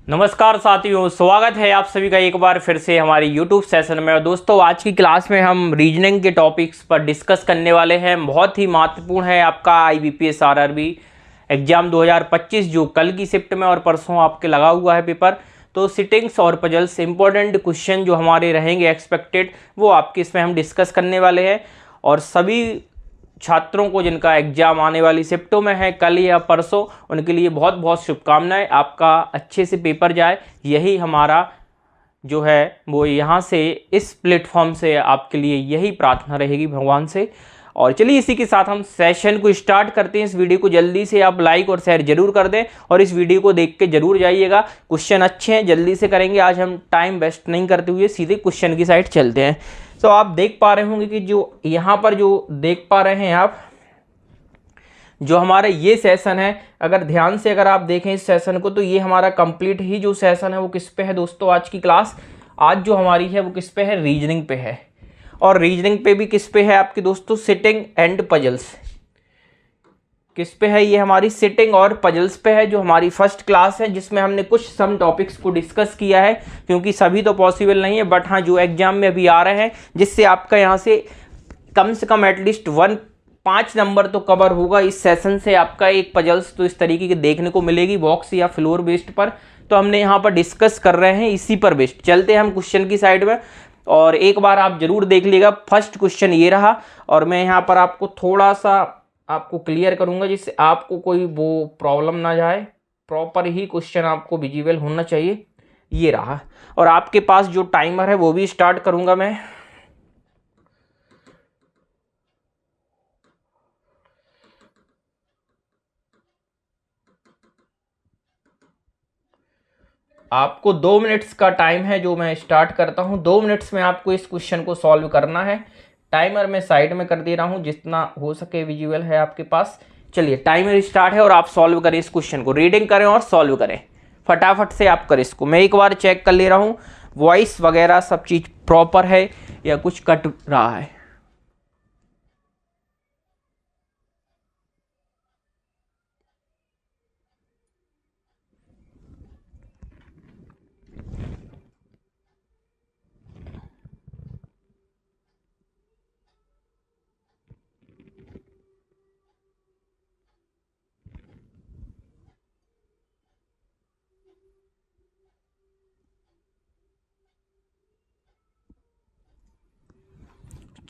नमस्कार साथियों, स्वागत है आप सभी का एक बार फिर से हमारी YouTube सेशन में। और दोस्तों, आज की क्लास में हम रीजनिंग के टॉपिक्स पर डिस्कस करने वाले हैं। बहुत ही महत्वपूर्ण है आपका IBPS RRB एग्जाम 2025 जो कल की शिफ्ट में और परसों आपके लगा हुआ है पेपर। तो सिटिंग्स और पजल्स इंपॉर्टेंट क्वेश्चन जो हमारे रहेंगे एक्सपेक्टेड, वो आपके इसमें हम डिस्कस करने वाले हैं। और सभी छात्रों को जिनका एग्जाम आने वाली शिफ्टों में है कल या परसों, उनके लिए बहुत बहुत शुभकामनाएं। आपका अच्छे से पेपर जाए, यही हमारा जो है वो यहाँ से इस प्लेटफॉर्म से आपके लिए यही प्रार्थना रहेगी भगवान से। और चलिए इसी के साथ हम सेशन को स्टार्ट करते हैं। इस वीडियो को जल्दी से आप लाइक और शेयर जरूर कर दें और इस वीडियो को देख के जरूर जाइएगा। क्वेश्चन अच्छे हैं, जल्दी से करेंगे। आज हम टाइम वेस्ट नहीं करते हुए सीधे क्वेश्चन की साइड चलते हैं। तो आप देख पा रहे होंगे कि जो यहाँ पर जो देख पा रहे हैं आप, जो हमारा ये सेशन है, अगर ध्यान से अगर आप देखें इस सेशन को, तो ये हमारा कंप्लीट ही जो सेशन है वो किस पे है दोस्तों। आज की क्लास आज जो हमारी है वो किस पे है, रीजनिंग पे है। और रीजनिंग पे भी किस पे है आपके दोस्तों, सिटिंग एंड पजल्स। किस पे है ये, हमारी सिटिंग और पजल्स पे है, जो हमारी फर्स्ट क्लास है, जिसमें हमने कुछ सम टॉपिक्स को डिस्कस किया है। क्योंकि सभी तो पॉसिबल नहीं है, बट हाँ जो एग्जाम में अभी आ रहे हैं, जिससे आपका यहाँ से कम एटलीस्ट 5 नंबर तो कवर होगा इस सेशन से। आपका एक पजल्स तो इस तरीके की देखने को मिलेगी बॉक्स या फ्लोर बेस्ड पर, तो हमने यहाँ पर डिस्कस कर रहे हैं इसी पर बेस्ड। चलते हैं हम क्वेश्चन की साइड में, और एक बार आप जरूर देख लीजिएगा। फर्स्ट क्वेश्चन ये रहा, और मैं यहाँ पर आपको थोड़ा सा आपको क्लियर करूंगा, जिससे आपको कोई वो प्रॉब्लम ना जाए। प्रॉपर ही क्वेश्चन आपको विजिबल होना चाहिए। ये रहा, और आपके पास जो टाइमर है वो भी स्टार्ट करूंगा मैं। आपको 2 मिनट्स का टाइम है जो मैं स्टार्ट करता हूं। 2 मिनट्स में आपको इस क्वेश्चन को सॉल्व करना है। टाइमर मैं साइड में कर दे रहा हूं, जितना हो सके विजुअल है आपके पास। चलिए टाइमर स्टार्ट है, और आप सॉल्व करें इस क्वेश्चन को, रीडिंग करें और सॉल्व करें फटाफट से। आप करें इसको, मैं एक बार चेक कर ले रहा हूं वॉइस वगैरह सब चीज प्रॉपर है या कुछ कट रहा है।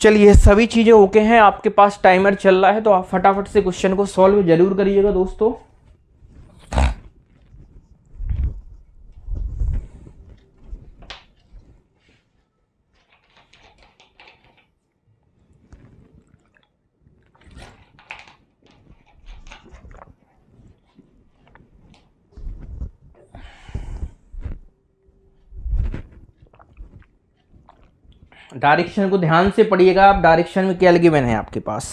चलिए सभी चीजें ओके हैं, आपके पास टाइमर चल रहा है, तो आप फटाफट से क्वेश्चन को सॉल्व जरूर करिएगा दोस्तों। डायरेक्शन को ध्यान से पढ़िएगा आप, डायरेक्शन में क्या गिवन है आपके पास।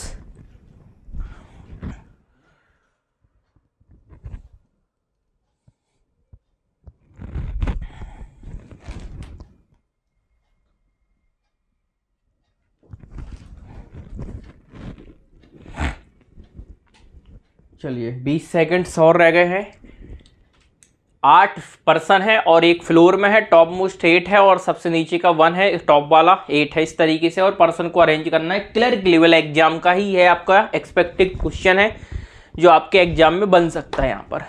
चलिए 20 सेकंड्स और रह गए हैं। 8 पर्सन है और एक फ्लोर में है। टॉप मोस्ट 8 है और सबसे नीचे का 1 है, टॉप वाला 8 है, इस तरीके से। और पर्सन को अरेंज करना है। क्लर्क लेवल एग्जाम का ही है, आपका एक्सपेक्टेड क्वेश्चन है जो आपके एग्जाम में बन सकता है यहाँ पर।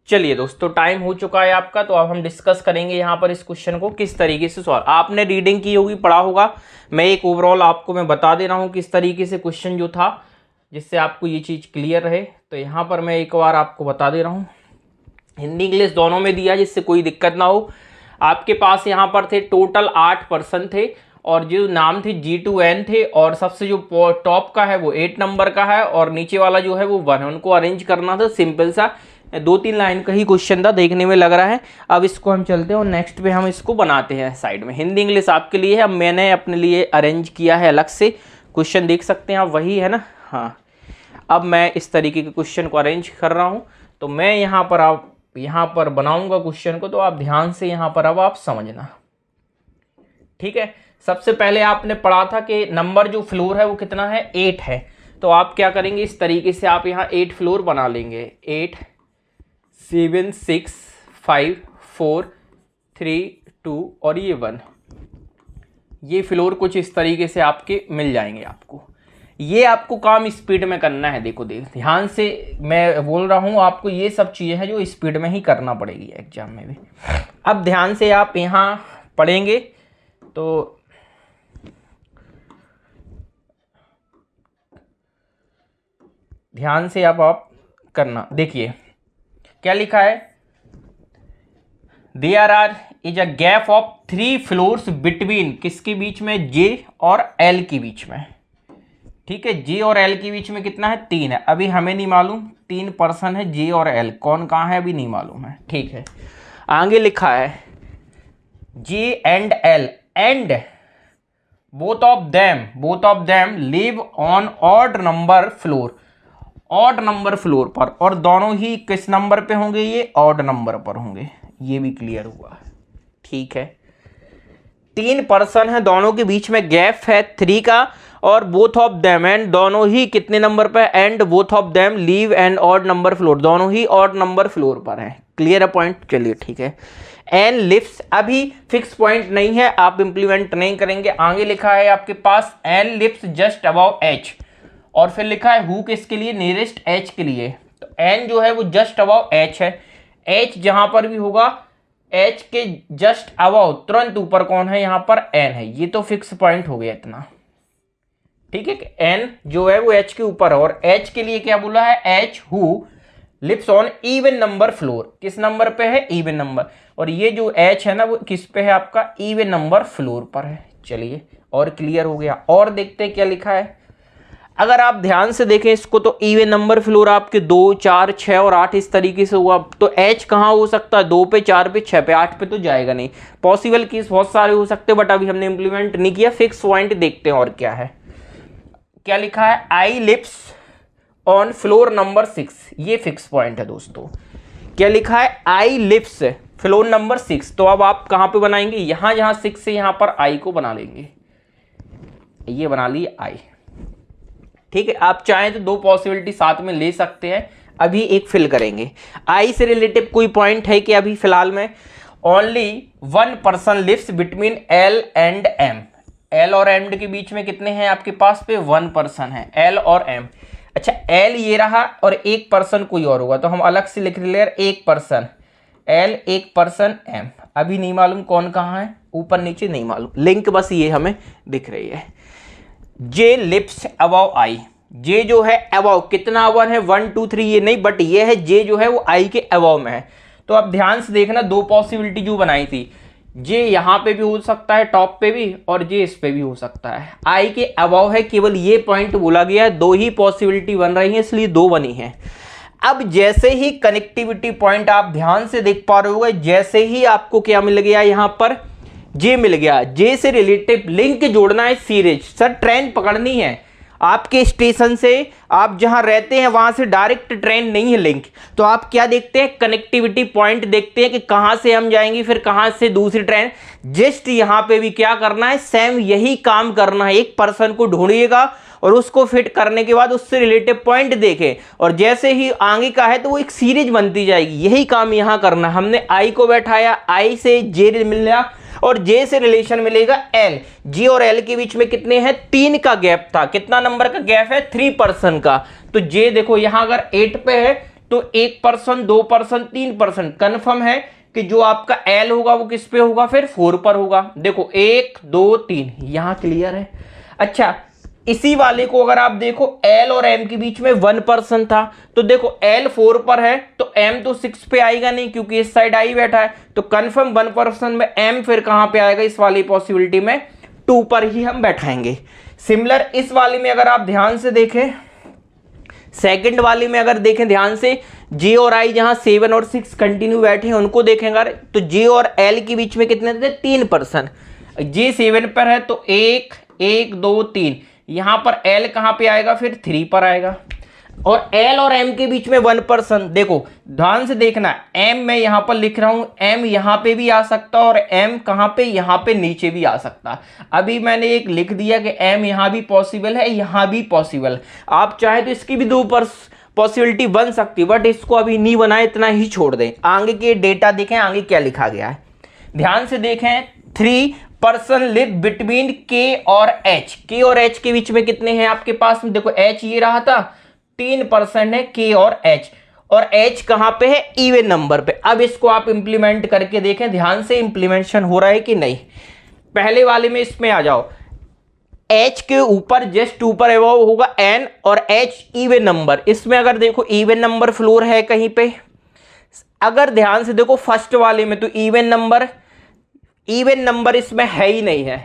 चलिए दोस्तों, टाइम हो चुका है आपका, तो अब हम डिस्कस करेंगे यहाँ पर इस क्वेश्चन को किस तरीके से सॉल्व। आपने रीडिंग की होगी, पढ़ा होगा। मैं एक ओवरऑल आपको मैं बता दे रहा हूँ किस तरीके से क्वेश्चन जो था, जिससे आपको ये चीज़ क्लियर रहे। तो यहाँ पर मैं एक बार आपको बता दे रहा हूँ, हिंदी इंग्लिश दोनों में दिया, जिससे कोई दिक्कत ना हो। आपके पास यहाँ पर थे टोटल 8 पर्सन थे, और जो नाम थे G2N थे, और सबसे जो टॉप का है वो 8 नंबर का है, और नीचे वाला जो है वो 1 है। उनको अरेंज करना था। सिंपल सा 2-3 लाइन का ही क्वेश्चन था, देखने में लग रहा है। अब इसको हम चलते हैं और नेक्स्ट पे हम इसको बनाते हैं साइड में। हिंदी इंग्लिश आपके लिए है। अब मैंने अपने लिए अरेंज किया है अलग से क्वेश्चन, देख सकते हैं आप, वही है ना। हाँ, अब मैं इस तरीके के क्वेश्चन को अरेंज कर रहा हूँ। तो मैं यहाँ पर बनाऊंगा क्वेश्चन को, तो आप ध्यान से यहाँ पर अब आप समझना, ठीक है। सबसे पहले आपने पढ़ा था कि नंबर जो फ्लोर है वो कितना है, 8 है। तो आप क्या करेंगे, इस तरीके से आप यहाँ 8 फ्लोर बना लेंगे। 8 7 6 5 4 3 2 और ये 1, ये फ्लोर कुछ इस तरीके से आपके मिल जाएंगे आपको। ये आपको काम स्पीड में करना है। देखो ध्यान से मैं बोल रहा हूँ आपको, ये सब चीज़ें हैं जो स्पीड में ही करना पड़ेगी एग्जाम में भी। अब ध्यान से आप यहाँ पढ़ेंगे तो ध्यान से आप करना। देखिए क्या लिखा है, there are is a gap of 3 floors between, किसके बीच में, जे और एल के बीच में। ठीक है, जे और एल के बीच में कितना है, 3 है। अभी हमें नहीं मालूम 3 पर्सन है, जे और एल कौन कहाँ है अभी नहीं मालूम है। ठीक है, आगे लिखा है जे and L and both of them live on odd number floor, odd number floor पर, और दोनों ही किस नंबर पे होंगे, ये ऑड नंबर पर होंगे। ये भी क्लियर हुआ। ठीक है, 3 पर्सन है, दोनों के बीच में गैप है 3 का, और बोथ ऑफ देम एंड दोनों ही कितने नंबर पर, and both of them leave and odd number floor, दोनों ही ऑड नंबर फ्लोर पर है। क्लियर है पॉइंट, चलिए ठीक है। एन लिफ्ट्स, अभी फिक्स पॉइंट नहीं है, आप इंप्लीमेंट नहीं करेंगे। आगे लिखा है आपके पास N lifts just above H, और फिर लिखा है हु किसके लिए, नियरेस्ट एच के लिए। तो एन जो है वो जस्ट अबव एच है, एच जहां पर भी होगा एच के जस्ट अबव तुरंत ऊपर कौन है, यहां पर एन है। ये तो फिक्स पॉइंट हो गया इतना। ठीक है, एन जो है वो एच के ऊपर है, और एच के लिए क्या बोला है, H who lives on even number floor, किस नंबर पे है, इवन नंबर, और ये जो एच है ना वो किस पे है, आपका इवन नंबर फ्लोर पर है। चलिए और क्लियर हो गया। और देखते हैं क्या लिखा है। अगर आप ध्यान से देखें इसको तो इवन नंबर फ्लोर आपके 2 4 6 और 8 इस तरीके से हुआ, तो एच कहाँ हो सकता है, 2 पे 4 पे 6 पे 8 पे तो जाएगा नहीं। पॉसिबल केस बहुत सारे हो सकते हैं, बट अभी हमने इंप्लीमेंट नहीं किया। फिक्स पॉइंट देखते हैं और क्या है। क्या लिखा है, आई लिव्स ऑन फ्लोर नंबर 6, ये फिक्स पॉइंट है दोस्तों। क्या लिखा है, आई लिव्स फ्लोर नंबर 6, तो अब आप कहाँ पे बनाएंगे, यहाँ जहाँ 6 से यहाँ पर आई को बना लेंगे। ये बना लिए आई। ठीक है, आप चाहें तो 2 पॉसिबिलिटी साथ में ले सकते हैं। अभी एक फिल करेंगे। आई से रिलेटिव कोई पॉइंट है कि अभी फिलहाल में only 1 person lives between L and M, L और एम के बीच में कितने हैं आपके पास पे, 1 पर्सन है, एल और एम। अच्छा, एल ये रहा और 1 पर्सन कोई और होगा, तो हम अलग से लिख ले, 1 पर्सन एल 1 पर्सन एम। अभी नहीं मालूम कौन कहाँ है, ऊपर नीचे नहीं मालूम, लिंक बस ये हमें दिख रही है। जे लिव्स अबव आई, जे जो है अबव, कितना अबव है, 1 2 3 ये नहीं, बट ये है जे जो है वो आई के अबव में है। तो अब ध्यान से देखना, 2 पॉसिबिलिटी जो बनाई थी, जे यहाँ पे भी हो सकता है टॉप पे भी, और जे इस पे भी हो सकता है। आई के अबव है, केवल ये पॉइंट बोला गया है। 2 ही पॉसिबिलिटी बन रही है, इसलिए 2 बनी है। अब जैसे ही कनेक्टिविटी पॉइंट आप ध्यान से देख पा रहे होगे, जैसे ही आपको क्या मिल गया, यहाँ पर जे मिल गया, जे से रिलेटिव लिंक जोड़ना है सीरीज। सर ट्रेन पकड़नी है आपके स्टेशन से, आप जहां रहते हैं वहां से डायरेक्ट ट्रेन नहीं है लिंक, तो आप क्या देखते हैं, कनेक्टिविटी पॉइंट देखते हैं कि कहां से हम जाएंगे, फिर कहां से दूसरी ट्रेन। जस्ट यहां पे भी क्या करना है, सेम यही काम करना है। एक पर्सन को ढूंढिएगा और उसको फिट करने के बाद उससे रिलेटिव पॉइंट देखें, और जैसे ही आगे का है तो वो एक सीरीज बनती जाएगी। यही काम यहां करना। हमने आई को बैठाया, आई से जे मिल गया, और जे से रिलेशन मिलेगा एल। जी और एल के बीच में कितने हैं, 3 का गैप था। कितना नंबर का गैप है, 3 पर्सन का। तो जे देखो यहां अगर 8 पे है तो 1 पर्सन 2 पर्सन 3 पर्सन। कंफर्म है कि जो आपका एल होगा वो किस पे होगा, फिर 4 पर होगा। देखो 1 2 3, यहां क्लियर है। अच्छा, इसी वाले को अगर आप देखो, एल और एम के बीच में 1 पर्सन था, तो देखो एल 4 पर है तो एम तो 6 पे आएगा नहीं, क्योंकि इस साइड आई बैठा है। तो कंफर्म 1 पर्सन में एम फिर कहां पे आएगा, इस वाली पॉसिबिलिटी में 2 पर ही हम बैठाएंगे। सिमिलर इस वाली में अगर आप ध्यान से देखें, सेकंड वाली में अगर देखें ध्यान से, जे और आई जहां 7 और 6 कंटिन्यू बैठे हैं उनको देखेंगे, तो जे और एल के बीच में कितने थे, 3 पर्सन। जे 7 पर है तो 1 1 2 3, यहां पर एल कहां पे आएगा, फिर 3 पर आएगा। और एल और एम के बीच में 1%। देखो ध्यान से देखना, एम मैं यहां पर लिख रहा हूं, एम यहां पे भी आ सकता और एम कहां पे, यहां पे नीचे भी आ सकता। अभी मैंने एक लिख दिया कि एम यहां भी पॉसिबल है, यहां भी पॉसिबल। आप चाहे तो इसकी भी 2 पॉसिबिलिटी बन सकती, बट इसको अभी नहीं बनाए, इतना ही छोड़ दें। आगे के डेटा देखें, आगे क्या लिखा गया है, ध्यान से देखें। 3 पर्सन लिव बिटवीन के और एच। के और एच के बीच में कितने हैं आपके पास में, देखो एच ये रहा था, 3% है के और एच कहां पे है, इवन नंबर पे। अब इसको आप इंप्लीमेंट करके देखें, ध्यान से इंप्लीमेंटेशन हो रहा है कि नहीं। पहले वाले में इसमें आ जाओ, एच के ऊपर जस्ट ऊपर एवो होगा एन और एच इवन नंबर। इसमें अगर देखो इवन नंबर फ्लोर है कहीं पे, अगर ध्यान से देखो फर्स्ट वाले में तो इवन नंबर इसमें है ही नहीं है।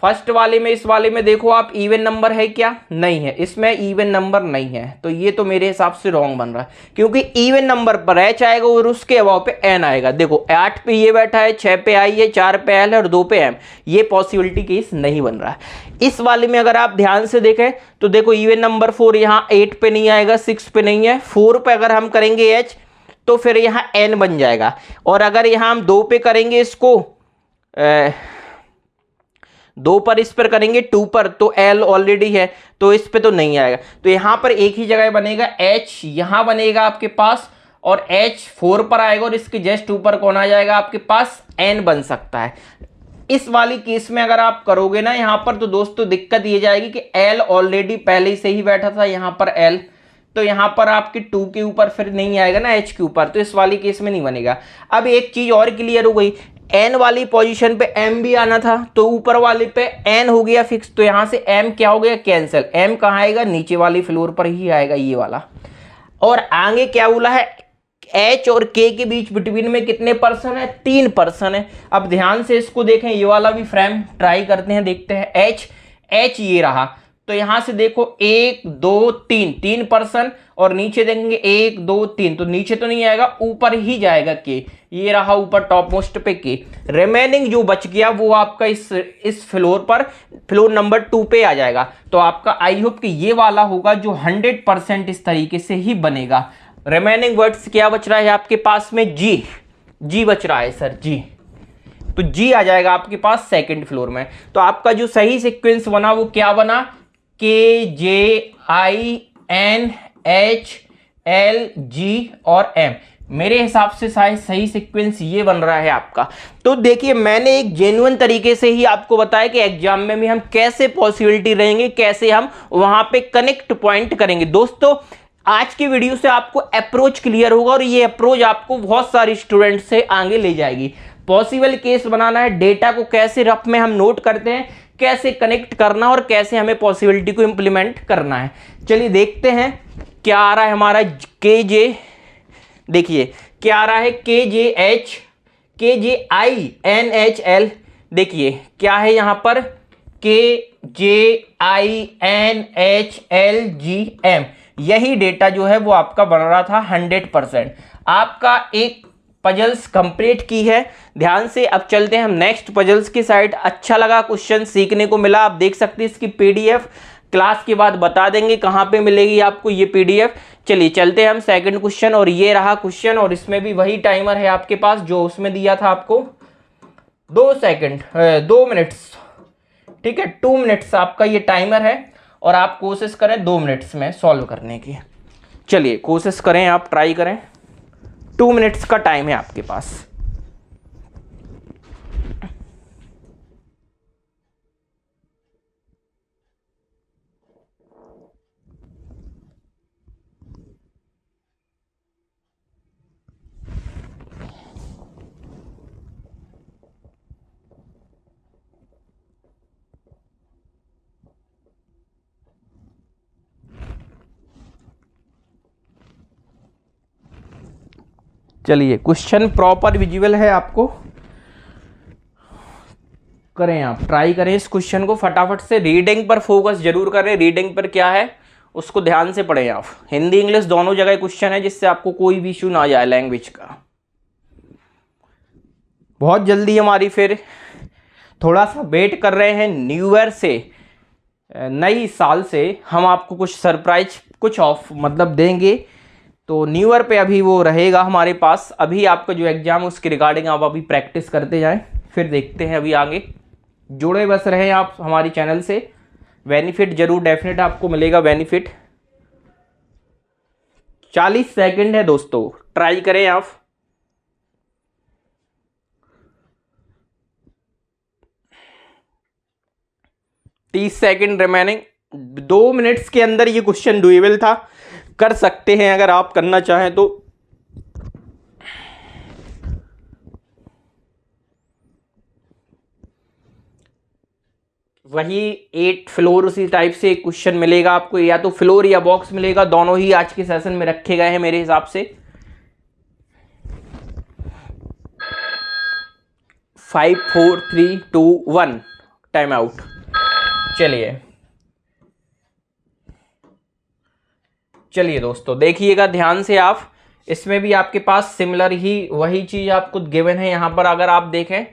फर्स्ट वाले में, इस वाले में देखो आप, इवन नंबर है क्या, नहीं है, इसमें इवन नंबर नहीं है। तो ये तो मेरे हिसाब से रॉन्ग बन रहा है, क्योंकि इवन नंबर पर एच आएगा और उसके अभाव पे एन आएगा। देखो 8 पे ये बैठा है, 6 पे आई है, 4 पे एल है और 2 पे एम। ये पॉसिबिलिटी केस नहीं बन रहा है। इस वाले में अगर आप ध्यान से देखें तो देखो इवन नंबर 4 यहाँ 8 पे नहीं आएगा, 6 पे नहीं है, 4 पे अगर हम करेंगे एच तो फिर यहाँ एन बन जाएगा। और अगर यहाँ हम 2 पे करेंगे इसको, 2 पर इस पर करेंगे 2 पर, तो एल ऑलरेडी है तो इस पे तो नहीं आएगा। तो यहां पर एक ही जगह बनेगा, एच यहां बनेगा आपके पास और एच 4 पर आएगा और इसके जस्ट ऊपर कौन आ जाएगा आपके पास, एन बन सकता है। इस वाली केस में अगर आप करोगे ना यहां पर, तो दोस्तों दिक्कत ये जाएगी कि एल ऑलरेडी पहले से ही बैठा था यहां पर एल, तो यहां पर आपके 2 के ऊपर फिर नहीं आएगा ना एच के ऊपर, तो इस वाली केस में नहीं बनेगा। अब एक चीज और क्लियर हो गई, एन वाली पोजीशन पे एम भी आना था, तो ऊपर वाले पे एन हो गया फिक्स, तो यहां से एम क्या हो गया, कैंसिल। एम कहां आएगा, नीचे वाली फ्लोर पर ही आएगा ये वाला। और आगे क्या बोला है, एच और के के बीच बिटवीन में कितने पर्सन है, 3% है। अब ध्यान से इसको देखें, ये वाला भी फ्रेम ट्राई करते हैं, देखते हैं। एच ये रहा, तो यहां से देखो 1 2 3% और नीचे देखेंगे 1 2 3, तो नीचे तो नहीं आएगा, ऊपर ही जाएगा के। ये रहा ऊपर टॉप मोस्ट पे के। रिमेनिंग जो बच गया वो आपका इस फ्लोर पर, फ्लोर नंबर 2 पे आ जाएगा। तो आपका आई होप कि ये वाला होगा जो 100% इस तरीके से ही बनेगा। रिमेनिंग वर्ड्स क्या बच रहा है आपके पास में, जी बच रहा है सर, जी। तो जी आ जाएगा आपके पास सेकंड फ्लोर में। तो आपका जो सही सीक्वेंस बना वो क्या बना, K J I N H L G और एम। मेरे हिसाब से शायद सही सीक्वेंस ये बन रहा है आपका। तो देखिए मैंने एक जेन्युइन तरीके से ही आपको बताया कि एग्जाम में भी हम कैसे पॉसिबिलिटी रहेंगे, कैसे हम वहां पे कनेक्ट पॉइंट करेंगे। दोस्तों आज की वीडियो से आपको अप्रोच क्लियर होगा और ये अप्रोच आपको बहुत सारे स्टूडेंट से आगे ले जाएगी। पॉसिबल केस बनाना है, डेटा को कैसे रफ में हम नोट करते हैं, कैसे कनेक्ट करना और कैसे हमें पॉसिबिलिटी को इंप्लीमेंट करना है। चलिए देखते हैं क्या आ रहा है हमारा के जे। देखिए क्या आ रहा है, K J I N H L. देखिए क्या है यहां पर, K J I N H L G M. यही डेटा जो है वो आपका बन रहा था 100%। आपका एक पजल्स कंप्लीट की है। ध्यान से अब चलते हैं हम नेक्स्ट पजल्स की साइड। अच्छा लगा, क्वेश्चन सीखने को मिला। आप देख सकते हैं इसकी पीडीएफ क्लास के बाद बता देंगे कहां पे मिलेगी आपको ये पीडीएफ। चलिए चलते हैं हम सेकंड क्वेश्चन, और ये रहा क्वेश्चन, और इसमें भी वही टाइमर है आपके पास जो उसमें दिया था आपको 2 मिनट्स, ठीक है 2 मिनट्स आपका ये टाइमर है, और आप कोशिश करें 2 मिनट्स में सॉल्व करने की। चलिए कोशिश करें, आप ट्राई करें, 2 मिनट्स का टाइम है आपके पास। चलिए क्वेश्चन प्रॉपर विजुअल है, आपको करें, आप ट्राई करें इस क्वेश्चन को फटाफट से। रीडिंग पर फोकस जरूर करें, रीडिंग पर क्या है उसको ध्यान से पढ़ें आप। हिंदी इंग्लिश दोनों जगह क्वेश्चन है, जिससे आपको कोई भी इशू ना जाए लैंग्वेज का। बहुत जल्दी हमारी फिर थोड़ा सा वेट कर रहे हैं न्यू ईयर से, नई साल से हम आपको कुछ सरप्राइज कुछ ऑफ मतलब देंगे, तो न्यू ईयर पे अभी वो रहेगा हमारे पास। अभी आपका जो एग्जाम उसके रिगार्डिंग आप अभी प्रैक्टिस करते जाएं, फिर देखते हैं अभी आगे। जुड़े बस रहें आप हमारी चैनल से, बेनिफिट जरूर डेफिनेट आपको मिलेगा बेनिफिट। 40 सेकंड है दोस्तों, ट्राई करें आप। तीस सेकंड रिमेनिंग। 2 मिनट्स के अंदर ये क्वेश्चन डुएबल था, कर सकते हैं अगर आप करना चाहें तो। वही 8 फ्लोर उसी टाइप से क्वेश्चन मिलेगा आपको, या तो फ्लोर या बॉक्स मिलेगा, दोनों ही आज के सेशन में रखे गए हैं मेरे हिसाब से। 5 4 3 2 1 टाइम आउट। चलिए दोस्तों देखिएगा ध्यान से आप, इसमें भी आपके पास सिमिलर ही वही चीज आपको गिवन है। यहां पर अगर आप देखें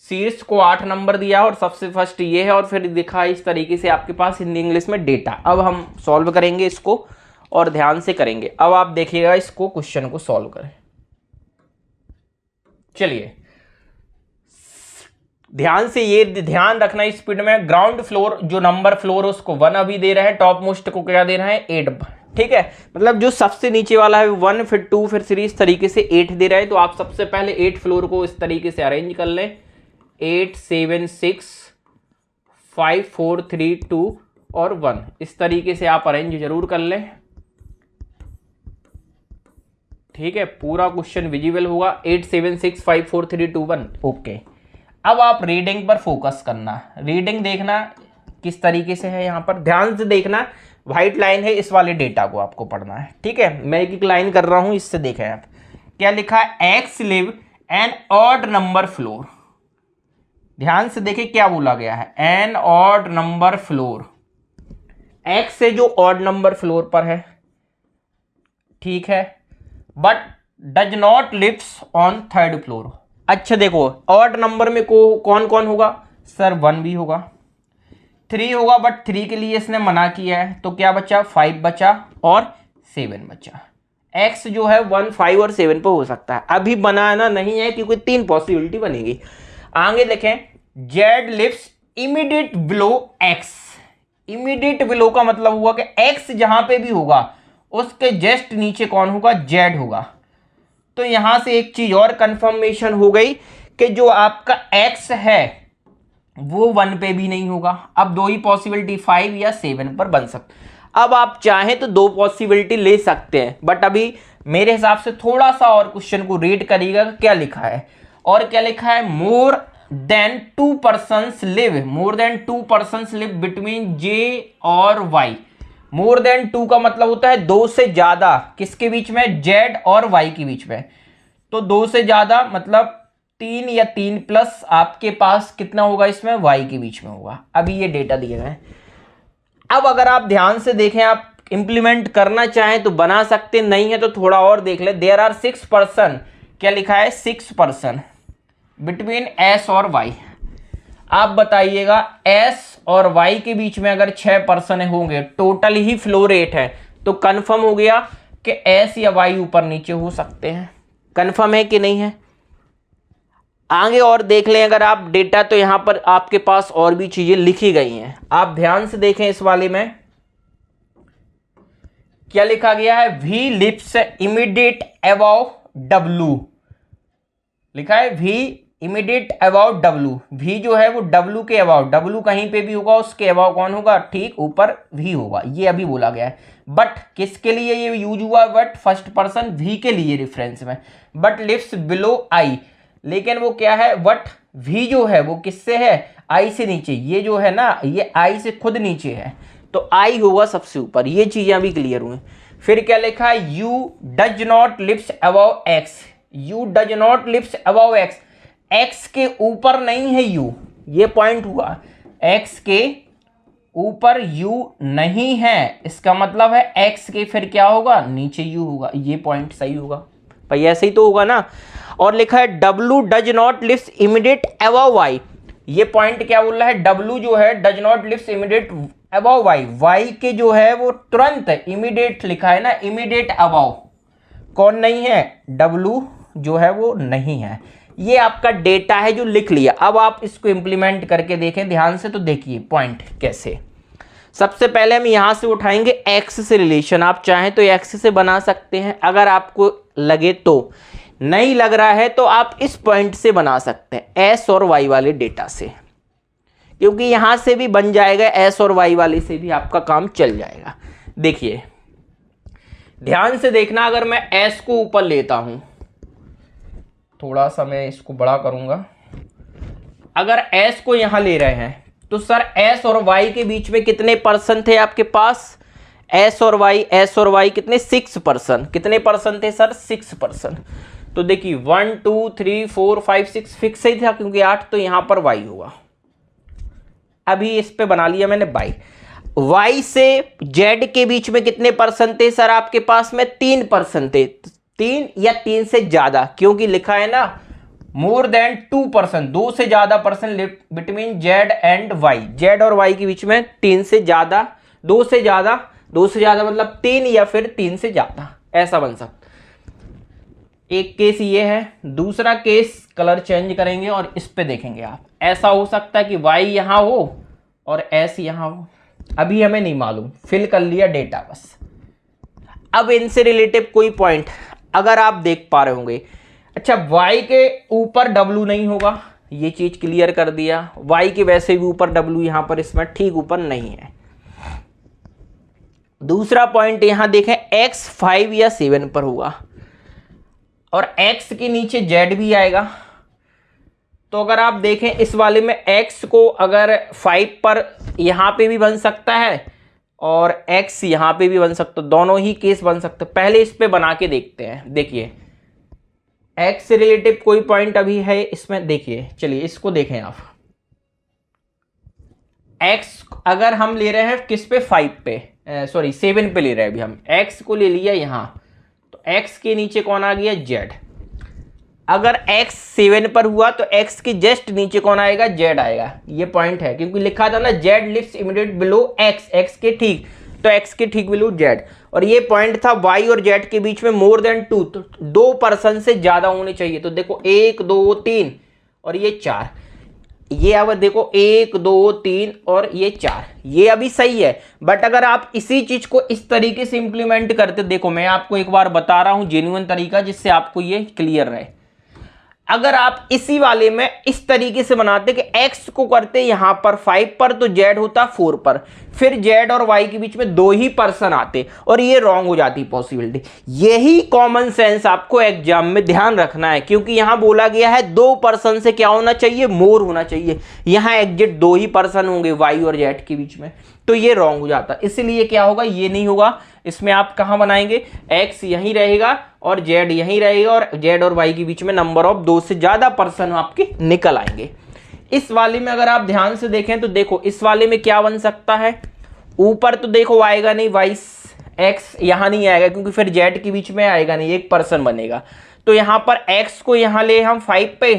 शीर्ष को 8 नंबर दिया और सबसे फर्स्ट ये है, और फिर दिखा इस तरीके से आपके पास हिंदी इंग्लिश में डेटा। अब हम सॉल्व करेंगे इसको और ध्यान से करेंगे। अब आप देखिएगा इसको, क्वेश्चन को सॉल्व करें। चलिए ध्यान से ये ध्यान रखना स्पीड में, ग्राउंड फ्लोर जो नंबर फ्लोर है उसको 1 अभी दे रहे हैं, टॉप मोस्ट को क्या दे रहे हैं 8। ठीक है, मतलब जो सबसे नीचे वाला है 1 फिर 2 फिर 3 इस तरीके से 8 दे रहे हैं। तो आप सबसे पहले 8 फ्लोर को इस तरीके से अरेंज कर लें, 8 7 6 5 4 3 2 और 1 इस तरीके से आप अरेंज जरूर कर लें। ठीक है, पूरा क्वेश्चन विजिबल होगा। 8 7 6 5 4 3 2 1 ओके। अब आप रीडिंग पर फोकस करना, रीडिंग देखना किस तरीके से है, यहां पर ध्यान से देखना। व्हाइट लाइन है, इस वाले डेटा को आपको पढ़ना है। ठीक है, मैं एक लाइन कर रहा हूं, इससे देखें आप क्या लिखा है, X live an odd number floor. ध्यान से देखें क्या बोला गया है, an odd number floor. X से जो ऑड नंबर फ्लोर पर है, ठीक है, but does not lives on 3rd floor. अच्छा देखो, ऑड नंबर में कौन कौन होगा सर, 1 भी होगा, 3 होगा, बट 3 के लिए इसने मना किया है, तो क्या बचा 5 बचा और 7 बचा। एक्स जो है 1 5 और 7 पे हो सकता है, अभी बनाना नहीं है क्योंकि 3 पॉसिबिलिटी बनेगी। आगे देखें, Z lives immediate below X. Immediate below का मतलब हुआ कि एक्स जहां पे भी होगा उसके जस्ट नीचे कौन होगा, जेड होगा। तो यहां से एक चीज और कंफर्मेशन हो गई कि जो आपका एक्स है वो 1 पे भी नहीं होगा। अब 2 ही पॉसिबिलिटी 5 या 7 पर बन सकता। अब आप चाहें तो 2 पॉसिबिलिटी ले सकते हैं, बट अभी मेरे हिसाब से थोड़ा सा और क्वेश्चन को रीड करिएगा क्या लिखा है। और क्या लिखा है, more than 2 persons live, more than 2 persons live between J और वाई। मोर देन 2 का मतलब होता है 2 से ज्यादा, किसके बीच में, जेड और वाई के बीच में। तो 2 से ज्यादा मतलब 3 या 3 प्लस आपके पास कितना होगा इसमें, वाई के बीच में होगा। अभी ये डेटा दिए गए। अब अगर आप ध्यान से देखें, आप इंप्लीमेंट करना चाहें तो बना सकते, नहीं है तो थोड़ा और देख ले। देयर आर 6 पर्सन, क्या लिखा है 6 पर्सन बिटवीन एस और वाई। आप बताइएगा एस और वाई के बीच में अगर 6 पर्सन होंगे, टोटल ही फ्लोर 8 है, तो कंफर्म हो गया कि एस या वाई ऊपर नीचे हो सकते हैं। कंफर्म है कि नहीं है। आगे और देख लें अगर आप डेटा, तो यहां पर आपके पास और भी चीजें लिखी गई हैं, आप ध्यान से देखें। इस वाले में क्या लिखा गया है, V lives immediate above W. लिखा है V immediate about W. V जो है वो डब्ल्यू के अबाउट, डब्ल्यू कहीं पे भी होगा उसके अबाउट कौन होगा, ठीक ऊपर वी होगा। ये अभी बोला गया है, बट किसके लिए ये यूज हुआ, बट फर्स्ट पर्सन वी के लिए रेफरेंस में। बट लिव्स बिलो आई, लेकिन वो क्या है, बट वी जो है वो किससे है, आई से नीचे। ये जो है ना, ये आई से खुद नीचे है, तो आई होगा सबसे ऊपर। ये चीजें अभी क्लियर हुई। फिर क्या लिखा है, U does not lives above X. U does not lives above X, X के ऊपर नहीं है यू, ये पॉइंट हुआ। एक्स के ऊपर यू नहीं है, इसका मतलब है एक्स के फिर क्या होगा, नीचे यू होगा। ये पॉइंट सही होगा भाई, ऐसे ही तो होगा ना। और लिखा है W does not lives immediate above Y. ये पॉइंट क्या बोल रहा है, डब्ल्यू जो है does not lives immediate above Y, Y के जो है वो तुरंत इमीडिएट लिखा है ना, इमीडिएट अबव कौन नहीं है, डब्लू जो है वो नहीं है। ये आपका डेटा है जो लिख लिया। अब आप इसको इंप्लीमेंट करके देखें ध्यान से, तो देखिए पॉइंट कैसे। सबसे पहले हम यहां से उठाएंगे एक्स से रिलेशन। आप चाहें तो एक्स से बना सकते हैं, अगर आपको लगे तो। नहीं लग रहा है तो आप इस पॉइंट से बना सकते हैं, एस और वाई वाले डेटा से, क्योंकि यहां से भी बन जाएगा, एस और वाई वाले से भी आपका काम चल जाएगा। देखिए ध्यान से देखना, अगर मैं एस को ऊपर लेता हूं, थोड़ा सा मैं इसको बड़ा करूंगा, अगर एस को यहां ले रहे हैं तो सर एस और वाई के बीच में कितने परसेंट थे आपके पास, एस और वाई कितने, 6%। कितने परसेंट थे सर, 6%। तो देखिए 1 2 3 4 5 6 फिक्स ही था, क्योंकि 8 तो यहां पर वाई होगा। अभी इस पे बना लिया मैंने वाई। वाई से जेड के बीच में कितने परसेंट थे सर आपके पास में, 3% थे। 3 या 3 से ज्यादा, क्योंकि लिखा है ना मोर देन 2%, 2 से ज्यादा percent between Z and Y. Z और वाई के बीच में 3 से ज्यादा, 2 से ज्यादा मतलब 3 या फिर 3 से ज्यादा, ऐसा बन सकता। एक केस ये है। दूसरा केस कलर चेंज करेंगे और इस पे देखेंगे आप, ऐसा हो सकता है कि वाई यहां हो और एस यहां हो। अभी हमें नहीं मालूम, फिल कर लिया डेटा बस। अब इनसे रिलेटिव कोई पॉइंट अगर आप देख पा रहे होंगे, अच्छा y के ऊपर w नहीं होगा, ये चीज क्लियर कर दिया। y के वैसे भी ऊपर w यहां पर इसमें ठीक ऊपर नहीं है। दूसरा पॉइंट यहां देखें, x 5 या 7 पर होगा और x के नीचे z भी आएगा। तो अगर आप देखें इस वाले में x को अगर 5 पर यहां पे भी बन सकता है और x यहां पे भी बन सकता, दोनों ही केस बन सकते। पहले इस पे बना के देखते हैं। देखिए x से रिलेटिव कोई पॉइंट अभी है इसमें, देखिए चलिए इसको देखें आप। x अगर हम ले रहे हैं किस पे, 5 पे, सॉरी 7 पे ले रहे हैं अभी हम। x को ले लिया यहां, तो x के नीचे कौन आ गया, z। अगर x 7 पर हुआ तो x के जस्ट नीचे कौन आएगा, z आएगा। ये पॉइंट है, क्योंकि लिखा था ना z lives immediate below x, x के ठीक, तो x के ठीक बिलो z। और ये पॉइंट था y और z के बीच में मोर देन 2, तो 2% से ज्यादा होने चाहिए। तो देखो 1 2 3 और ये 4, ये अब देखो 1 2 3 और ये 4, ये अभी सही है। बट अगर आप इसी चीज को इस तरीके से इंप्लीमेंट करते, देखो मैं आपको एक बार बता रहा हूं जेन्युइन तरीका, जिससे आपको ये क्लियर रहे। अगर आप इसी वाले में इस तरीके से बनाते कि x को करते यहां पर 5 पर, तो z होता 4 पर, फिर z और y के बीच में 2 ही पर्सन आते और ये रॉन्ग हो जाती पॉसिबिलिटी। यही कॉमन सेंस आपको एग्जाम में ध्यान रखना है, क्योंकि यहां बोला गया है 2 पर्सन से क्या होना चाहिए, मोर होना चाहिए। यहां एग्जैक्ट 2 ही पर्सन होंगे y और z के बीच में, तो ये रॉन्ग हो जाता। इसलिए क्या होगा, ये नहीं होगा। इसमें आप कहां बनाएंगे, x यहीं रहेगा और z यहीं रहेगा और z और y के बीच में नंबर ऑफ 2 से ज्यादा पर्सन आपके निकल आएंगे। इस वाले में अगर आप ध्यान से देखें तो देखो इस वाले में क्या बन सकता है, ऊपर तो देखो आएगा नहीं, y x यहां नहीं आएगा, क्योंकि फिर z के बीच में आएगा नहीं, एक पर्सन बनेगा। तो यहां पर x को यहां ले हम 5 पे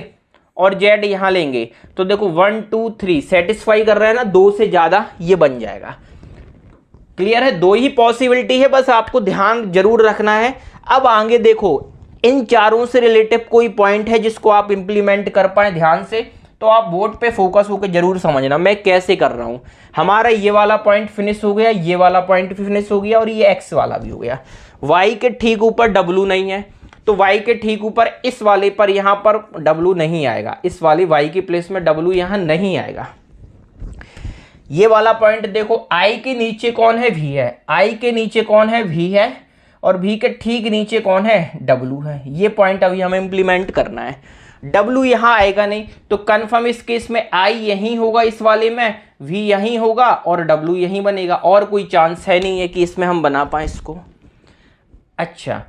और z यहां लेंगे, तो देखो 1 2 3 सेटिस्फाई कर रहा है ना, 2 से ज्यादा, ये बन जाएगा। क्लियर है, 2 ही पॉसिबिलिटी है, बस आपको ध्यान जरूर रखना है। अब आगे देखो इन चारों से रिलेटिव कोई पॉइंट है जिसको आप इंप्लीमेंट कर पाए ध्यान से, तो आप बोर्ड पे फोकस होकर जरूर समझना मैं कैसे कर रहा हूं। हमारा ये वाला पॉइंट फिनिश हो गया, ये वाला पॉइंट भी फिनिश हो गया और ये एक्स वाला भी हो गया। वाई के ठीक ऊपर डब्लू नहीं है, तो वाई के ठीक ऊपर इस वाले पर यहां पर डब्लू नहीं आएगा, इस वाले वाई के प्लेस में डब्लू यहां नहीं आएगा। ये वाला पॉइंट देखो, आई के नीचे कौन है, वी है, आई के नीचे कौन है, वी है, और वी के ठीक नीचे कौन है, डब्लू है। ये पॉइंट अभी हमें इंप्लीमेंट करना है। डब्लू यहां आएगा नहीं, तो कंफर्म इस केस में आई यहीं होगा, इस वाले में वी यहीं होगा और डब्लू यहीं बनेगा, और कोई चांस है नहीं है कि इसमें हम बना पाए इसको। अच्छा,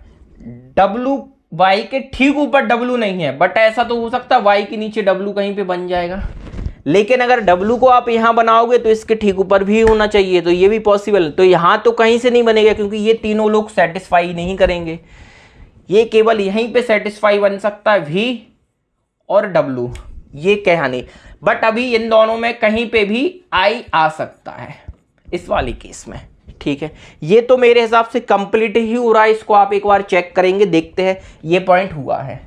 डब्लू वाई के ठीक ऊपर डब्लू नहीं है, बट ऐसा तो हो सकता है वाई के नीचे डब्लू कहीं पे बन जाएगा, लेकिन अगर डब्लू को आप यहां बनाओगे तो इसके ठीक ऊपर भी होना चाहिए, तो ये भी पॉसिबल है। तो यहां तो कहीं से नहीं बनेगा, क्योंकि ये तीनों लोग सेटिस्फाई नहीं करेंगे, ये केवल यहीं पे सेटिस्फाई बन सकता है, वी और डब्लू, ये कहानी। बट अभी इन दोनों में कहीं पे भी आई आ सकता है, इस वाली केस में। ठीक है, ये तो मेरे हिसाब से कंप्लीट ही हो रहा है, इसको आप एक बार चेक करेंगे, देखते हैं ये पॉइंट हुआ है।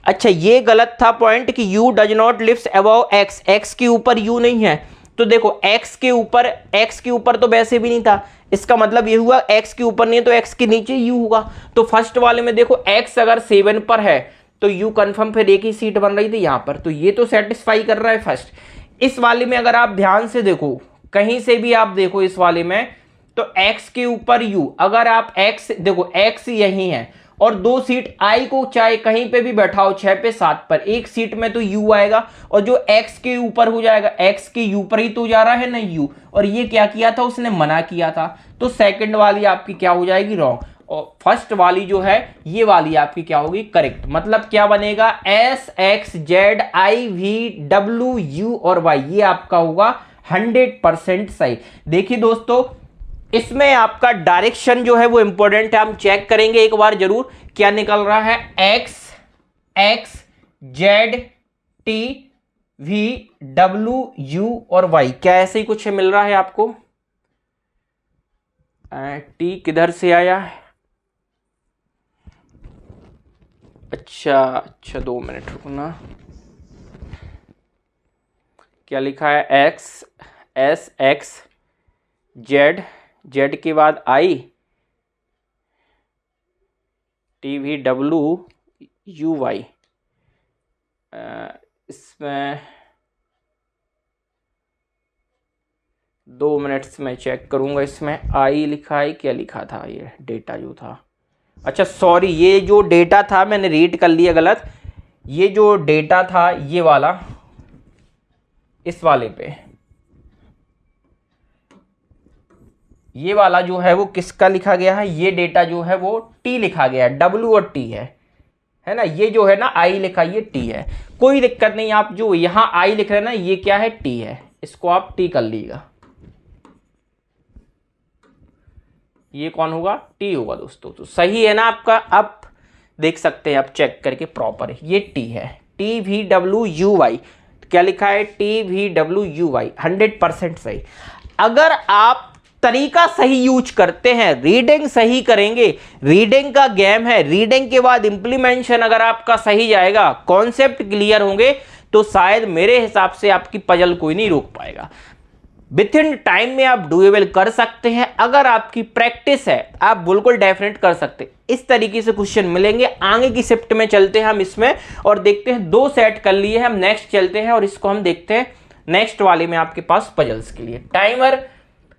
अच्छा, ये गलत था पॉइंट कि u does not lift above x, x के ऊपर u नहीं है। तो देखो x के ऊपर तो वैसे भी नहीं था, इसका मतलब ये हुआ x के ऊपर नहीं है तो x के नीचे u होगा। तो फर्स्ट वाले में देखो x अगर 7 पर है तो u कंफर्म, फिर एक ही सीट बन रही थी यहां पर, तो ये तो सेटिस्फाई कर रहा है फर्स्ट। इस वाले में अगर आप ध्यान से देखो, कहीं से भी आप देखो इस वाले में, तो x के ऊपर u, अगर आप x देखो x यही है और दो सीट i को चाहे कहीं पे भी बैठाओ 6 पे 7 पर, एक सीट में तो u आएगा और जो x के ऊपर हो जाएगा, x के ऊपर ही तो जा रहा है ना u, और ये क्या किया था, उसने मना किया था। तो सेकंड वाली आपकी क्या हो जाएगी, रॉन्ग, और फर्स्ट वाली जो है ये वाली आपकी क्या होगी, करेक्ट। मतलब क्या बनेगा, s x z i v w u और y, ये आपका होगा 100% सही। देखिए दोस्तों, इसमें आपका डायरेक्शन जो है वो इंपॉर्टेंट है, हम चेक करेंगे एक बार जरूर क्या निकल रहा है, x x z t v w u और y, क्या ऐसे ही कुछ मिल रहा है आपको। t किधर से आया है, अच्छा 2 मिनट रुकना, क्या लिखा है, x s x z z के बाद i T V W U Y, इसमें 2 मिनट्स में चेक करूंगा। इसमें आई लिखा है, क्या लिखा था, ये डेटा जो था, अच्छा सॉरी, ये जो डेटा था मैंने रीड कर लिया गलत, ये जो डेटा था ये वाला, इस वाले पे ये वाला जो है वो किसका लिखा गया है, ये डेटा जो है वो टी लिखा गया है, डब्ल्यू और टी है ना, ये जो है ना आई लिखा, ये टी है, कोई दिक्कत नहीं, आप जो यहां आई लिख रहे हैं ना ये क्या है, टी है, इसको आप टी कर लीजिएगा, ये कौन होगा, टी होगा दोस्तों। तो सही है ना आपका, आप देख सकते हैं, आप चेक करके प्रॉपर, ये टी है, T V W U Y, क्या लिखा है, T V W U Y, 100% सही। अगर आप तरीका सही यूज करते हैं, रीडिंग सही करेंगे, रीडिंग का गेम है, रीडिंग के बाद इंप्लीमेंटेशन अगर आपका सही जाएगा, कॉन्सेप्ट क्लियर होंगे, तो शायद मेरे हिसाब से आपकी पजल कोई नहीं रोक पाएगा। विथ इन टाइम में आप डुएबल कर सकते हैं, अगर आपकी प्रैक्टिस है आप बिल्कुल डेफिनेट कर सकते हैं। इस तरीके से क्वेश्चन मिलेंगे। आगे की शिफ्ट में चलते हैं हम इसमें और देखते हैं, 2 सेट कर लिए हैं हम, नेक्स्ट चलते हैं और इसको हम देखते हैं नेक्स्ट वाले में आपके पास पजल्स के लिए। टाइमर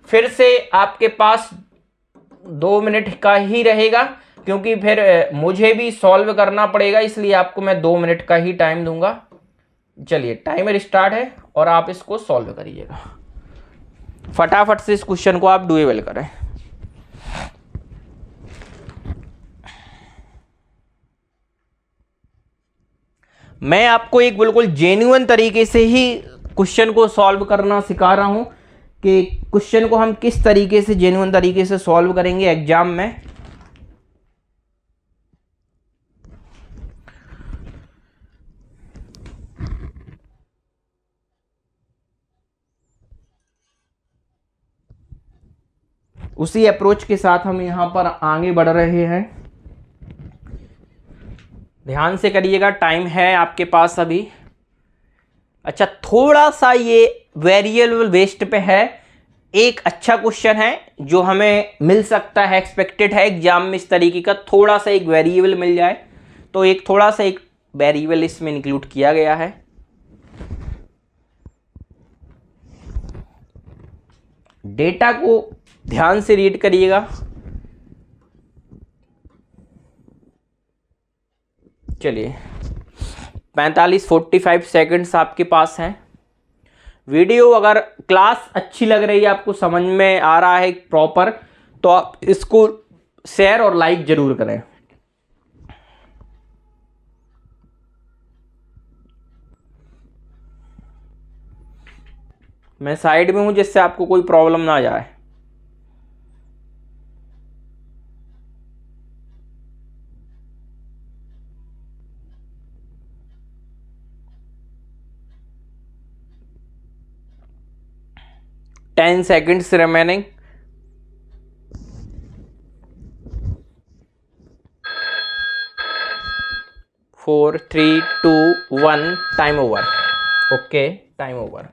फिर से आपके पास 2 मिनट का ही रहेगा, क्योंकि फिर मुझे भी सॉल्व करना पड़ेगा, इसलिए आपको मैं 2 मिनट का ही टाइम दूंगा। चलिए टाइमर स्टार्ट है और आप इसको सॉल्व करिएगा, फटाफट से इस क्वेश्चन को आप डुएबल करें। मैं आपको एक बिल्कुल जेन्युइन तरीके से ही क्वेश्चन को सॉल्व करना सिखा रहा हूं कि क्वेश्चन को हम किस तरीके से जेन्युइन तरीके से सॉल्व करेंगे एग्जाम में। उसी अप्रोच के साथ हम यहां पर आगे बढ़ रहे हैं, ध्यान से करिएगा, टाइम है आपके पास अभी। अच्छा, थोड़ा सा ये वेरिएबल वेस्ट पे है, एक अच्छा क्वेश्चन है जो हमें मिल सकता है, एक्सपेक्टेड है एग्जाम में इस तरीके का, थोड़ा सा एक वेरिएबल मिल जाए, तो एक थोड़ा सा एक वेरिएबल इसमें इंक्लूड किया गया है। डेटा को ध्यान से रीड करिएगा। चलिए 45-45 सेकंड्स आपके पास हैं। वीडियो अगर क्लास अच्छी लग रही है, आपको समझ में आ रहा है प्रॉपर, तो आप इसको शेयर और लाइक जरूर करें। मैं साइड में हूं जिससे आपको कोई प्रॉब्लम ना जाए। 10 seconds remaining. 4 3 2 1 time over. Okay, time over.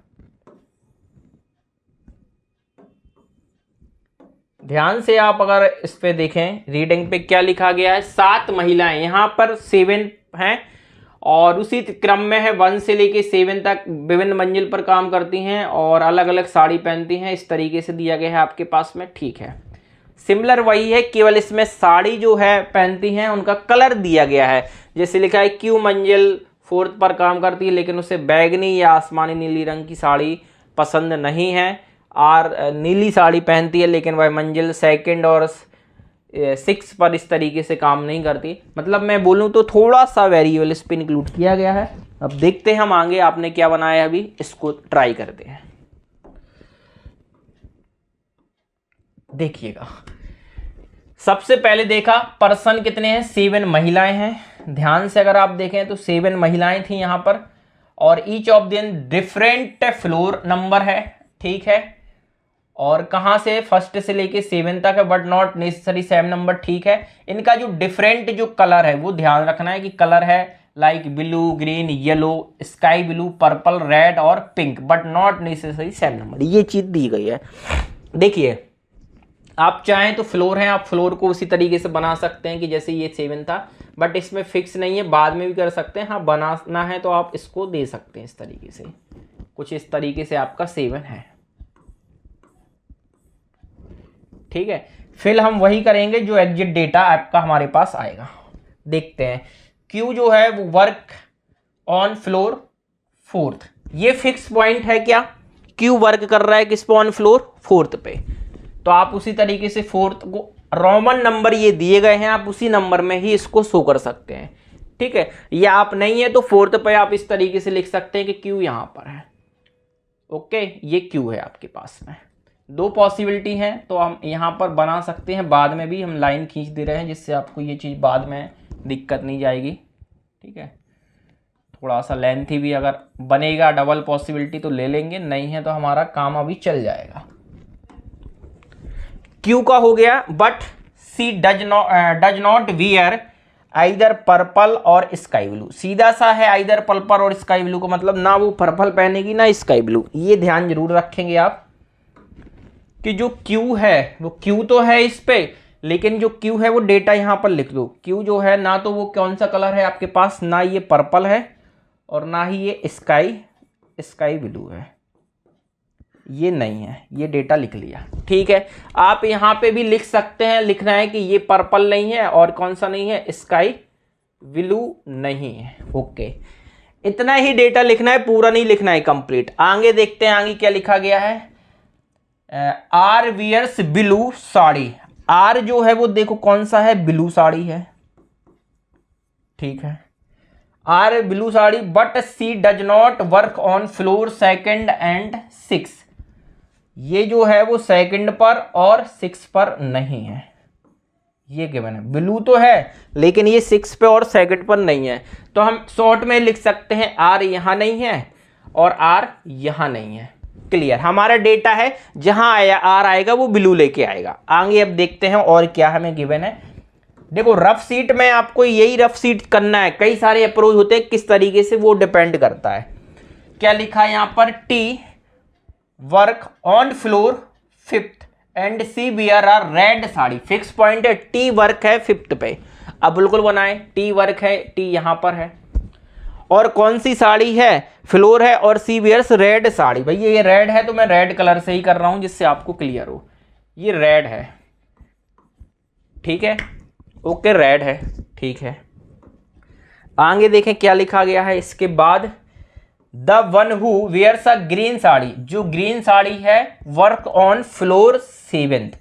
ध्यान से आप अगर इस पे देखें रीडिंग पे क्या लिखा गया है, 7 महिलाएं, यहाँ पर 7 हैं और उसी क्रम में है 1 से लेके 7 तक विभिन्न मंजिल पर काम करती हैं और अलग अलग साड़ी पहनती हैं। इस तरीके से दिया गया है आपके पास में, ठीक है। सिमिलर वही है, केवल इसमें साड़ी जो है पहनती हैं उनका कलर दिया गया है। जैसे लिखा है क्यू मंजिल 4th पर काम करती है लेकिन उसे बैगनी या आसमानी नीली रंग की साड़ी पसंद नहीं है। आर नीली साड़ी पहनती है लेकिन वह मंजिल 2nd और 6 पर इस तरीके से काम नहीं करती। मतलब मैं बोलूँ तो थोड़ा सा वेरिएबल इस पर इंक्लूड किया गया है। अब देखते हैं हम आगे आपने क्या बनाया है, अभी इसको ट्राई करते हैं। देखिएगा, सबसे पहले देखा पर्सन कितने हैं, 7 महिलाएं हैं। ध्यान से अगर आप देखें तो 7 महिलाएं थी यहाँ पर और each of them different floor number है, ठीक है। और कहाँ से, 1st से लेके 7 तक है, but not necessary same number, ठीक है। इनका जो डिफरेंट जो कलर है वो ध्यान रखना है कि कलर है like blue, green, yellow, sky blue, purple, red और pink, but not necessary same number, ये चीज दी गई है। देखिए, आप चाहें तो फ्लोर है, आप फ्लोर को उसी तरीके से बना सकते हैं कि जैसे ये 7 था, बट इसमें फिक्स नहीं है, बाद में भी कर सकते हैं। हाँ, बनाना है तो आप इसको दे सकते हैं इस तरीके से, कुछ इस तरीके से आपका 7 है, ठीक है। फिर हम वही करेंगे जो एग्जिट डेटा आपका हमारे पास आएगा। देखते हैं, क्यू जो है वो वर्क ऑन फ्लोर 4th, ये फिक्स पॉइंट है क्या, क्यू वर्क कर रहा है किस पे, ऑन फ्लोर 4th पे। तो आप उसी तरीके से 4th को रोमन नंबर ये दिए गए हैं, आप उसी नंबर में ही इसको शो कर सकते हैं, ठीक है। या आप नहीं है तो 4th पे आप इस तरीके से लिख सकते हैं कि क्यू यहां पर है। ओके, ये क्यू है आपके पास में। 2 पॉसिबिलिटी हैं, तो हम यहाँ पर बना सकते हैं, बाद में भी हम लाइन खींच दे रहे हैं जिससे आपको ये चीज़ बाद में दिक्कत नहीं जाएगी, ठीक है। थोड़ा सा लेंथी भी अगर बनेगा डबल पॉसिबिलिटी तो ले लेंगे, नहीं है तो हमारा काम अभी चल जाएगा। क्यू का हो गया, but C does not wear either purple और स्काई ब्लू, सीधा सा है आइदर पर्पल और स्काई ब्लू का मतलब ना वो पर्पल पहनेगी ना स्काई ब्लू। ये ध्यान जरूर रखेंगे आप कि जो क्यू है वो क्यू तो है इस पे, लेकिन जो क्यू है वो डेटा यहां पर लिख दो। क्यू जो है ना तो वो कौन सा कलर है आपके पास, ना ये पर्पल है और ना ही ये स्काई ब्लू है, ये नहीं है, ये डेटा लिख लिया, ठीक है। आप यहां पे भी लिख सकते हैं, लिखना है कि ये पर्पल नहीं है और कौन सा नहीं है, स्काई ब्लू नहीं है। ओके, इतना ही डेटा लिखना है, पूरा नहीं लिखना है कंप्लीट। आगे देखते हैं, आगे क्या लिखा गया है। R wears blue sari, R जो है वो देखो कौन सा है, ब्लू साड़ी है, ठीक है। R blue sari, but C does not work on floor 2nd and 6, ये जो है वो 2nd पर और 6 पर नहीं है, ये गिवन है। ब्लू तो है लेकिन ये 6 पे और 2nd पर नहीं है, तो हम शॉर्ट में लिख सकते हैं आर यहां नहीं है और आर यहां नहीं है। क्लियर, हमारा डेटा है जहां आया आर आएगा वो ब्लू लेके आएगा। आगे अब देखते हैं और क्या हमें गिवन है। देखो, रफ सीट में आपको यही रफ सीट करना है, कई सारे अप्रोच होते हैं, किस तरीके से वो डिपेंड करता है। क्या लिखा है यहां पर, T work on floor 5th and she wear are red sari, fix point है, टी वर्क है 5th पे। अब बिल्कुल बनाए, टी वर्क है, टी यहां पर है और कौन सी साड़ी है, फ्लोर है और सी वियर्स रेड साड़ी। भैया ये रेड है तो मैं रेड कलर से ही कर रहा हूं जिससे आपको क्लियर हो, ये रेड है, ठीक है। ओके, रेड है, ठीक है। आगे देखें क्या लिखा गया है इसके बाद, the one who wears a green sari, जो ग्रीन साड़ी है वर्क ऑन फ्लोर 7th।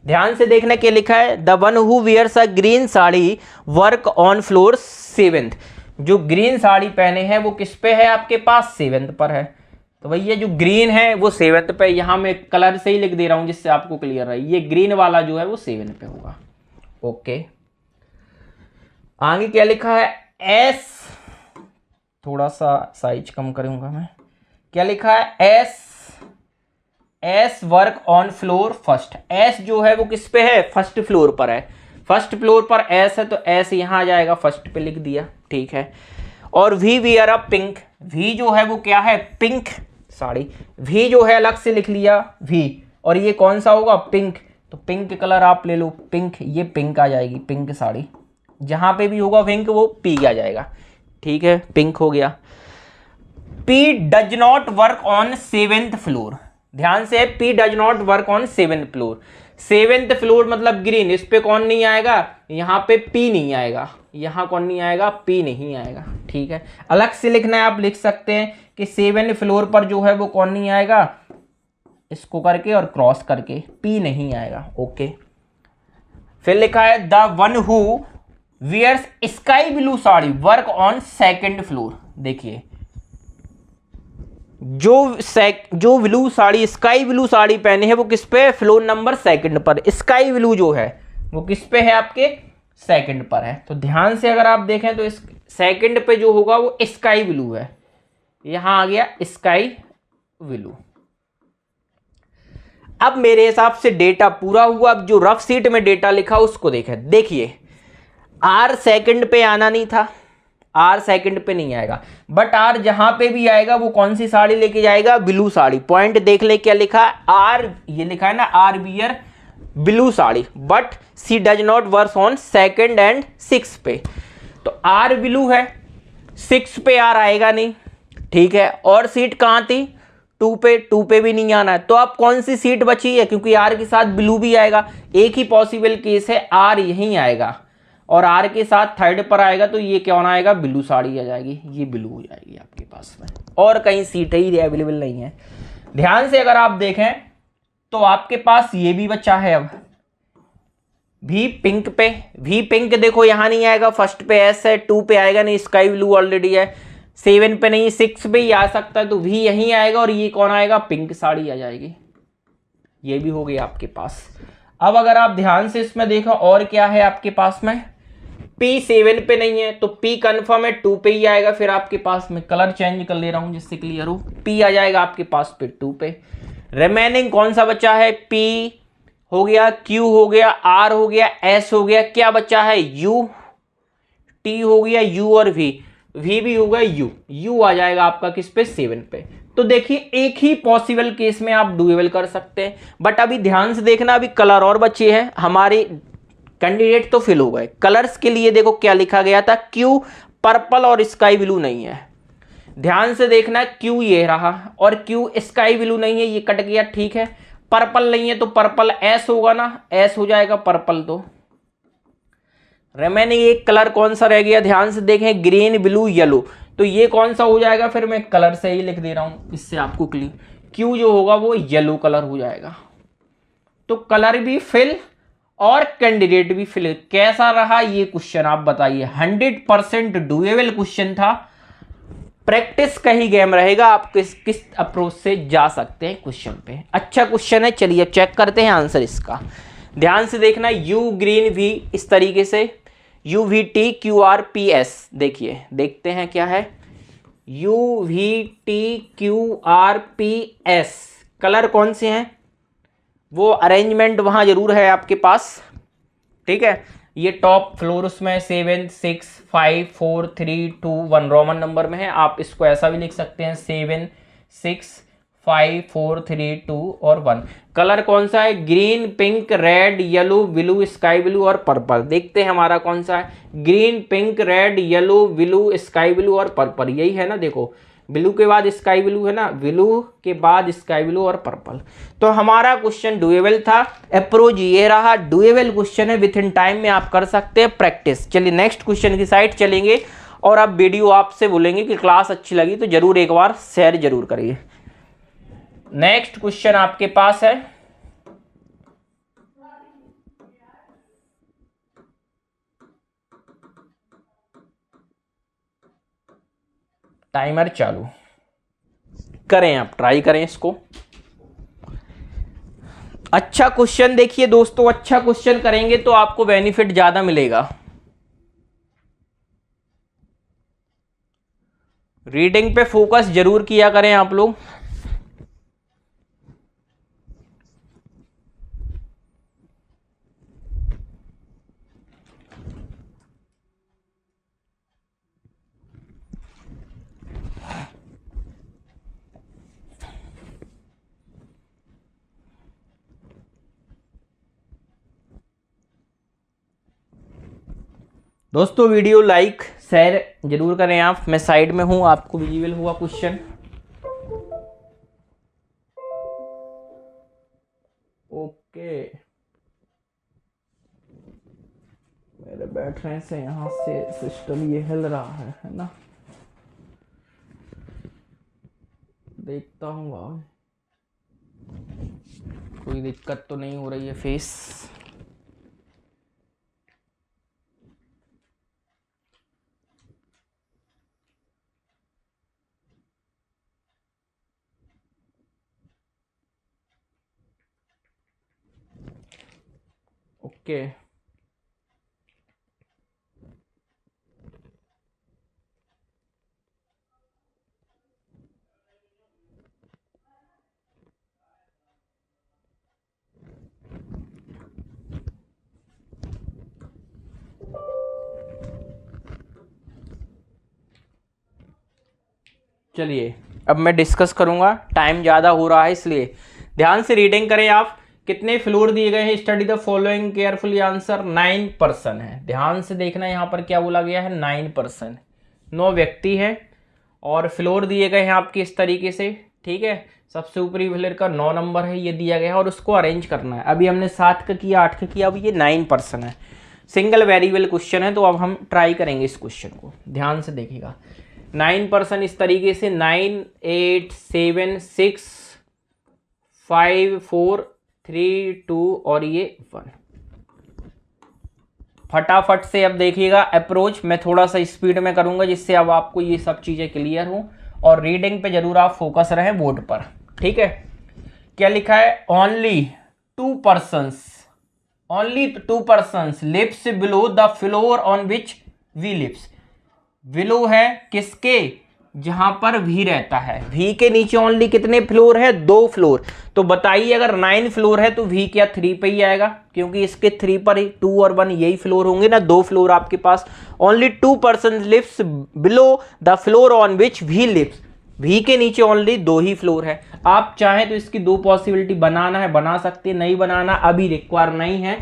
ध्यान से देखने के लिखा है, the one who wears a green sari work on floor 7th, जो ग्रीन साड़ी पहने हैं वो किस पे है आपके पास, 7th पर है। तो भैया जो ग्रीन है वो 7th पे, यहां मैं कलर से ही लिख दे रहा हूं जिससे आपको क्लियर रहे, ये ग्रीन वाला जो है वो 7 पे होगा। ओके, आगे क्या लिखा है, एस, थोड़ा सा साइज कम करूंगा मैं, क्या लिखा है, S S work on floor first. S जो है वो किस पे है, फर्स्ट फ्लोर पर है। फर्स्ट फ्लोर पर एस है तो एस यहां आ जाएगा, फर्स्ट पे लिख दिया, ठीक है। और V wear a pink, V जो है वो क्या है, पिंक साड़ी। वी जो है अलग से लिख लिया वी, और ये कौन सा होगा, पिंक। तो पिंक कलर आप ले लो, पिंक, ये पिंक आ जाएगी, पिंक साड़ी। जहां पे भी होगा पिंक वो पी आ जाएगा, ठीक है, पिंक हो गया। P does not work on 7th floor, ध्यान से, P does not work on 7th floor. 7th floor मतलब ग्रीन, इस पे कौन नहीं आएगा, यहाँ पे पी नहीं आएगा, यहाँ कौन नहीं आएगा, पी नहीं आएगा, ठीक है। अलग से लिखना है, आप लिख सकते हैं कि 7th फ्लोर पर जो है वो कौन नहीं आएगा, इसको करके और क्रॉस करके, पी नहीं आएगा, ओके। फिर लिखा है the one who wears sky blue sari work on 2nd floor. देखिए जो blue sari, sky blue sari पहने हैं वो किस पे, फ्लोर नंबर 2nd पर। स्काई ब्लू जो है वो किस पे है, आपके 2nd पर है। तो ध्यान से अगर आप देखें तो इस 2nd पे जो होगा वो स्काई ब्लू है, यहां आ गया स्काई ब्लू। अब मेरे हिसाब से डेटा पूरा हुआ। अब जो रफ शीट में डेटा लिखा उसको देखें। देखिए आर 2nd पे आना नहीं था, आर 2nd पे नहीं आएगा, बट आर जहां पे भी आएगा वो कौन सी साड़ी लेके जाएगा, ब्लू साड़ी। पॉइंट देख ले क्या लिखा है, आर, ये लिखा है ना, R wear blue sari, but C does not work on 2nd and 6 पे। तो आर ब्लू है, 6 पे आर आएगा नहीं, ठीक है। और सीट कहां थी, 2 पे, 2 पे भी नहीं आना है। तो अब कौन सी सीट बची है, क्योंकि आर के साथ ब्लू भी आएगा, एक ही पॉसिबल केस है, आर यहीं आएगा और आर के साथ 3rd पर आएगा, तो ये क्या होना आएगा, ब्लू साड़ी आ जाएगी, ये ब्लू हो जाएगी आपके पास में, और कहीं सीट ही अवेलेबल नहीं है। ध्यान से अगर आप देखें तो आपके पास ये भी बचा है। अब भी पिंक पे, भी पिंक देखो यहां नहीं आएगा, फर्स्ट पे एस है, 2 पे आएगा नहीं, स्काई ब्लू ऑलरेडी है, 7 पे नहीं, 6 पे ही आ सकता है, तो भी यहीं आएगा, और ये कौन आएगा, पिंक साड़ी आ जाएगी, ये भी हो गई आपके पास। अब अगर आप ध्यान से इसमें देखो और क्या है आपके पास में, P 7 पे नहीं है तो P कंफर्म है, 2 पे ही आएगा। फिर आपके पास में कलर चेंज कर ले रहा हूं जिससे क्लियर हो, P आ जाएगा आपके पास फिर 2 पे। रिमेनिंग कौन सा बचा है, P हो गया, Q हो गया, R हो गया, S हो गया, क्या बचा है, U, T हो गया, U और V, V भी होगा, U आ जाएगा आपका किस पे, 7 पे। तो देखिए एक ही पॉसिबल केस में आप डुएबल कर सकते हैं, बट अभी ध्यान से देखना, अभी कलर और बचे हैं हमारे, कैंडिडेट तो फिल हो गए। कलर्स के लिए देखो क्या लिखा गया था, क्यू पर्पल और स्काई ब्लू नहीं है, ध्यान से देखना, क्यू ये रहा और क्यू स्काई ब्लू नहीं है, ये कट गया, ठीक है। पर्पल नहीं है तो पर्पल एस होगा ना, एस हो जाएगा पर्पल। तो रिमेनिंग एक कलर कौन सा रह गया, ध्यान से देखें, ग्रीन ब्लू येलो, तो ये कौन सा हो जाएगा, फिर मैं कलर से ही लिख दे रहा हूं इससे आपको क्लियर, क्यू जो होगा वो येलो कलर हो जाएगा। तो कलर भी फिल और कैंडिडेट भी फिल। कैसा रहा ये क्वेश्चन आप बताइए, 100% डुएबल क्वेश्चन था, प्रैक्टिस का ही गेम रहेगा, आप किस अप्रोच से जा सकते हैं क्वेश्चन पे। अच्छा क्वेश्चन है, चलिए चेक करते हैं आंसर इसका। ध्यान से देखना, यू ग्रीन वी इस तरीके से, you we T Q R P S, देखिए देखते हैं क्या है, you we T Q R P S, colour कौन से हैं, वो अरेंजमेंट वहां जरूर है आपके पास, ठीक है। ये टॉप फ्लोर उसमें 7 6 5 4 3 2 1 रोमन नंबर में है, आप इसको ऐसा भी लिख सकते हैं 7 6 5 4 3 2 और 1। कलर कौन सा है, green pink red yellow blue sky blue और पर्पल। देखते हैं हमारा कौन सा है, green pink red yellow blue sky blue और पर्पल, यही है ना, देखो ब्लू के बाद स्काई ब्लू है ना, ब्लू के बाद स्काई ब्लू और पर्पल। तो हमारा क्वेश्चन डुएबल था, अप्रोच ये रहा, डुएबल क्वेश्चन है, विथ इन टाइम में आप कर सकते हैं प्रैक्टिस। चलिए नेक्स्ट क्वेश्चन की साइड चलेंगे, और अब वीडियो आपसे बोलेंगे कि क्लास अच्छी लगी तो जरूर एक बार शेयर जरूर करिए। नेक्स्ट क्वेश्चन आपके पास है, टाइमर चालू करें, आप ट्राई करें इसको। अच्छा क्वेश्चन देखिए दोस्तों, अच्छा क्वेश्चन करेंगे तो आपको बेनिफिट ज्यादा मिलेगा। रीडिंग पे फोकस जरूर किया करें आप लोग। दोस्तों वीडियो लाइक शेयर जरूर करें आप। मैं साइड में हूं, आपको विजिबल हुआ क्वेश्चन। ओके, मेरे बैठने से यहाँ से सिस्टम ये हिल रहा है ना। देखता हूँ भाई कोई दिक्कत तो नहीं हो रही है फेस। ओके, चलिए अब मैं डिस्कस करूंगा, टाइम ज़्यादा हो रहा है इसलिए ध्यान से रीडिंग करें आप। कितने फ्लोर दिए गए हैं? Study the following carefully, answer 9% है। ध्यान से देखना यहाँ पर क्या बोला गया है, 9%। 9 व्यक्ति हैं और फ्लोर दिए गए हैं आपके इस तरीके से, ठीक है। सबसे ऊपरी फ्लोर का 9 नंबर है, ये दिया गया है और उसको अरेंज करना है। अभी हमने 7 का किया, 8 का किया, अब ये 9% है। सिंगल वेरिएबल क्वेश्चन है, तो अब हम ट्राई करेंगे इस क्वेश्चन को। ध्यान से देखिएगा, 9% इस तरीके से 9 8 7 6 5 4 3 2 और ये 1। फटाफट से अब देखिएगा अप्रोच, मैं थोड़ा सा स्पीड में करूंगा जिससे अब आपको ये सब चीजें क्लियर हो। और रीडिंग पे जरूर आप फोकस रहें बोर्ड पर, ठीक है। क्या लिखा है? Only 2 persons lives below the floor on which V lives. Below है किसके? जहां पर वी रहता है। वी के नीचे ओनली कितने फ्लोर है? 2 फ्लोर। तो बताइए अगर 9 फ्लोर है तो वी क्या 3 पे ही आएगा? क्योंकि इसके 3 पर ही 2 और 1 यही फ्लोर होंगे ना, 2 फ्लोर आपके पास। Only 2 person lives below the floor on which V lives. V के नीचे ओनली 2 ही फ्लोर है। आप चाहें तो इसकी 2 पॉसिबिलिटी बनाना है, बना सकते हैं, नहीं बनाना अभी रिक्वायर नहीं है,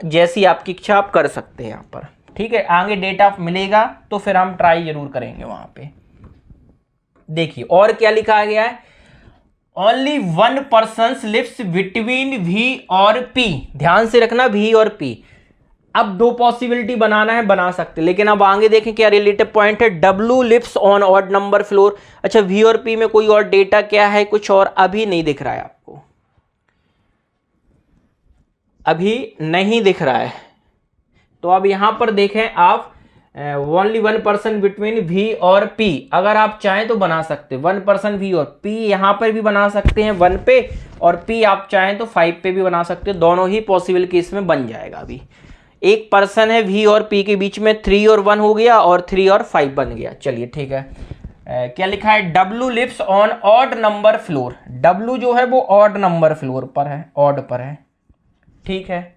जैसी आपकी इच्छा आप कर सकते हैं यहाँ पर, ठीक है। आगे डेटा मिलेगा तो फिर हम ट्राई जरूर करेंगे वहां पे। देखिए और क्या लिखा गया है, only 1 person lives between V और पी। ध्यान से रखना, वी और पी। अब 2 पॉसिबिलिटी बनाना है, बना सकते, लेकिन अब आगे देखें क्या रिलेटिव पॉइंट है। W lives on odd number floor. अच्छा, वी और पी में कोई और डेटा क्या है? कुछ और अभी नहीं दिख रहा है आपको, अभी नहीं दिख रहा है। तो अब यहां पर देखें आप, ओनली 1 पर्सन बिटवीन वी और पी। अगर आप चाहें तो बना सकते 1 पर्सन वी और पी, यहां पर भी बना सकते हैं 1 पे, और पी आप चाहें तो 5 पे भी बना सकते हैं। दोनों ही पॉसिबल केस में बन जाएगा। अभी एक पर्सन है वी और पी के बीच में, 3 और 1 हो गया और 3 और 5 बन गया। चलिए ठीक है। क्या लिखा है? W lives on odd number floor. W जो है वो ऑड नंबर फ्लोर पर है, ऑड पर है, ठीक है।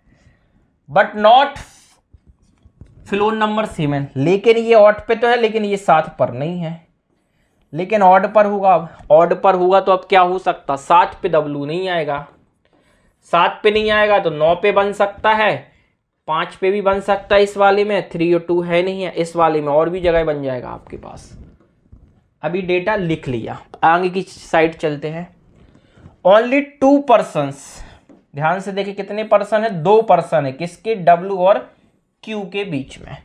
But not floor number 7। लेकिन ये ऑड पे तो है, लेकिन ये 7 पर नहीं है, लेकिन ऑड पर होगा। अब ऑड पर होगा तो अब क्या हो सकता? 7 पे डब्ल्यू नहीं आएगा। 7 पे नहीं आएगा तो 9 पे बन सकता है, 5 पे भी बन सकता है। इस वाले में 3 और 2 है नहीं है, इस वाले में और भी जगह बन जाएगा आपके पास। अभी डेटा लिख लिया, आगे की साइड चलते हैं। Only 2 persons. ध्यान से देखिए कितने पर्सन है? 2 पर्सन है। किसके? डब्ल्यू और क्यू के बीच में।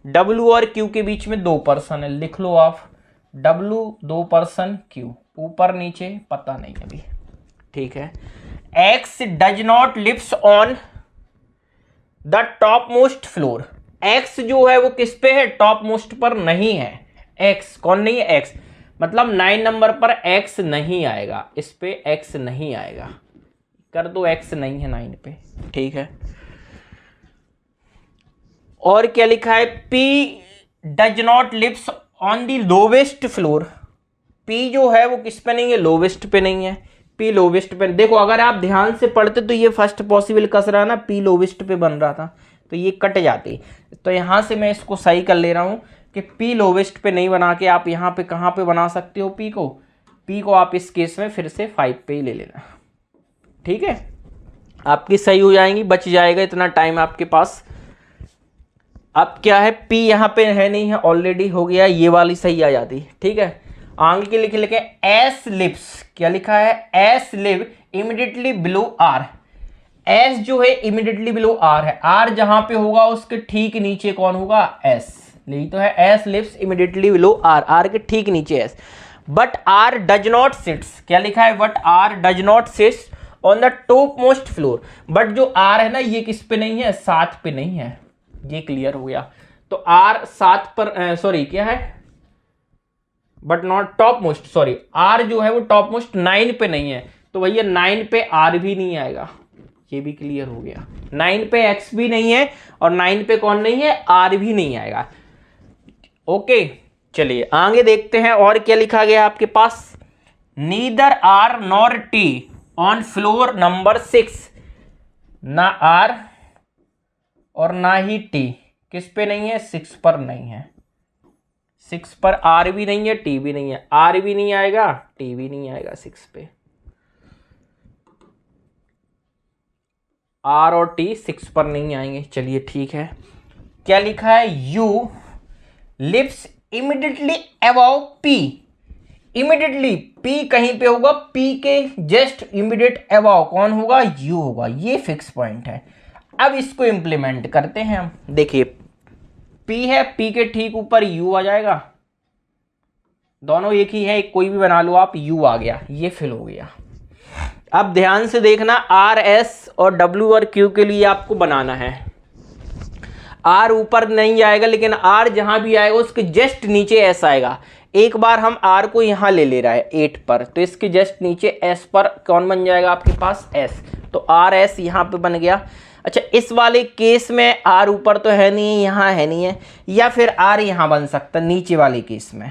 डब्ल्यू और क्यू के बीच में 2 पर्सन है, लिख लो आप। डब्ल्यू 2 पर्सन, क्यू ऊपर नीचे पता नहीं अभी, ठीक है। X does not lives on the top most floor. X जो है वो किस पे है? टॉप मोस्ट पर नहीं है। एक्स कौन नहीं है? एक्स मतलब 9 नंबर पर एक्स नहीं आएगा, इस पे एक्स नहीं आएगा, कर दो एक्स नहीं है 9 पे, ठीक है। और क्या लिखा है? P does not lives on the lowest floor. P जो है वो किस पे नहीं है? लोवेस्ट पे नहीं है। पी लोवेस्ट पे। देखो अगर आप ध्यान से पढ़ते तो ये फर्स्ट पॉसिबल कस रहा ना, पी लोवेस्ट पे बन रहा था, तो ये कट जाती। तो यहां से मैं इसको सही कर ले रहा हूं कि पी लोवेस्ट पे नहीं बना के आप यहाँ पे कहाँ पे बना सकते हो? पी को, पी को आप इस केस में फिर से 5 पे ही ले लेना, ठीक है। आपकी सही हो जाएंगी, बच जाएगा इतना टाइम आपके पास। अब क्या है, P यहाँ पे है नहीं है, ऑलरेडी हो गया, ये वाली सही आ जाती, ठीक है। आगे के लिखे लिखे एस लिव्स, क्या लिखा है, S live immediately below R. S जो है इमीडिएटली बिलो आर है, आर जहां पे होगा उसके ठीक नीचे कौन होगा, एस, नहीं तो है S lives immediately below R, R के ठीक नीचे S. But R does not sits, क्या लिखा है, but R does not sits on the top most floor. But जो आर है ना ये किस पे नहीं है, 7 पे नहीं है, ये क्लियर हो गया। तो आर 7 पर सॉरी क्या है, but not top most, sorry R जो है वो टॉप मोस्ट 9 पे नहीं है, तो भैया 9 पे आर भी नहीं आएगा, ये भी क्लियर हो गया। 9 पे एक्स भी नहीं है और 9 पे कौन नहीं है, आर भी नहीं आएगा। ओके चलिए आगे देखते हैं और क्या लिखा गया आपके पास। Neither R nor T on floor number 6, ना आर और ना ही टी किस पे नहीं है, 6 पर नहीं है। 6 पर आर भी नहीं है, टी भी नहीं है, आर भी नहीं आएगा, टी भी नहीं आएगा 6 पे। आर और टी 6 पर नहीं आएंगे, चलिए ठीक है। क्या लिखा है, U lives immediately above P. Immediately P कहीं पे होगा, पी के जस्ट इमीडिएट अबव कौन होगा, यू होगा, ये फिक्स पॉइंट है। अब इसको इंप्लीमेंट करते हैं हम, देखिए पी है, पी के ठीक ऊपर यू आ जाएगा, दोनों एक ही है, कोई भी बना लो आप, यू आ गया, ये फिल हो गया। अब ध्यान से देखना, आर एस और डब्ल्यू और क्यू के लिए आपको बनाना है। आर ऊपर नहीं आएगा, लेकिन आर जहां भी आएगा उसके जस्ट नीचे एस आएगा। एक बार हम आर को यहां ले रहा है 8 पर, तो इसके जस्ट नीचे एस पर कौन बन जाएगा आपके पास, एस, तो आर एस यहां पे बन गया। अच्छा इस वाले केस में आर ऊपर तो है नहीं, यहां है नहीं है, या फिर आर यहां बन सकता नीचे वाले केस में,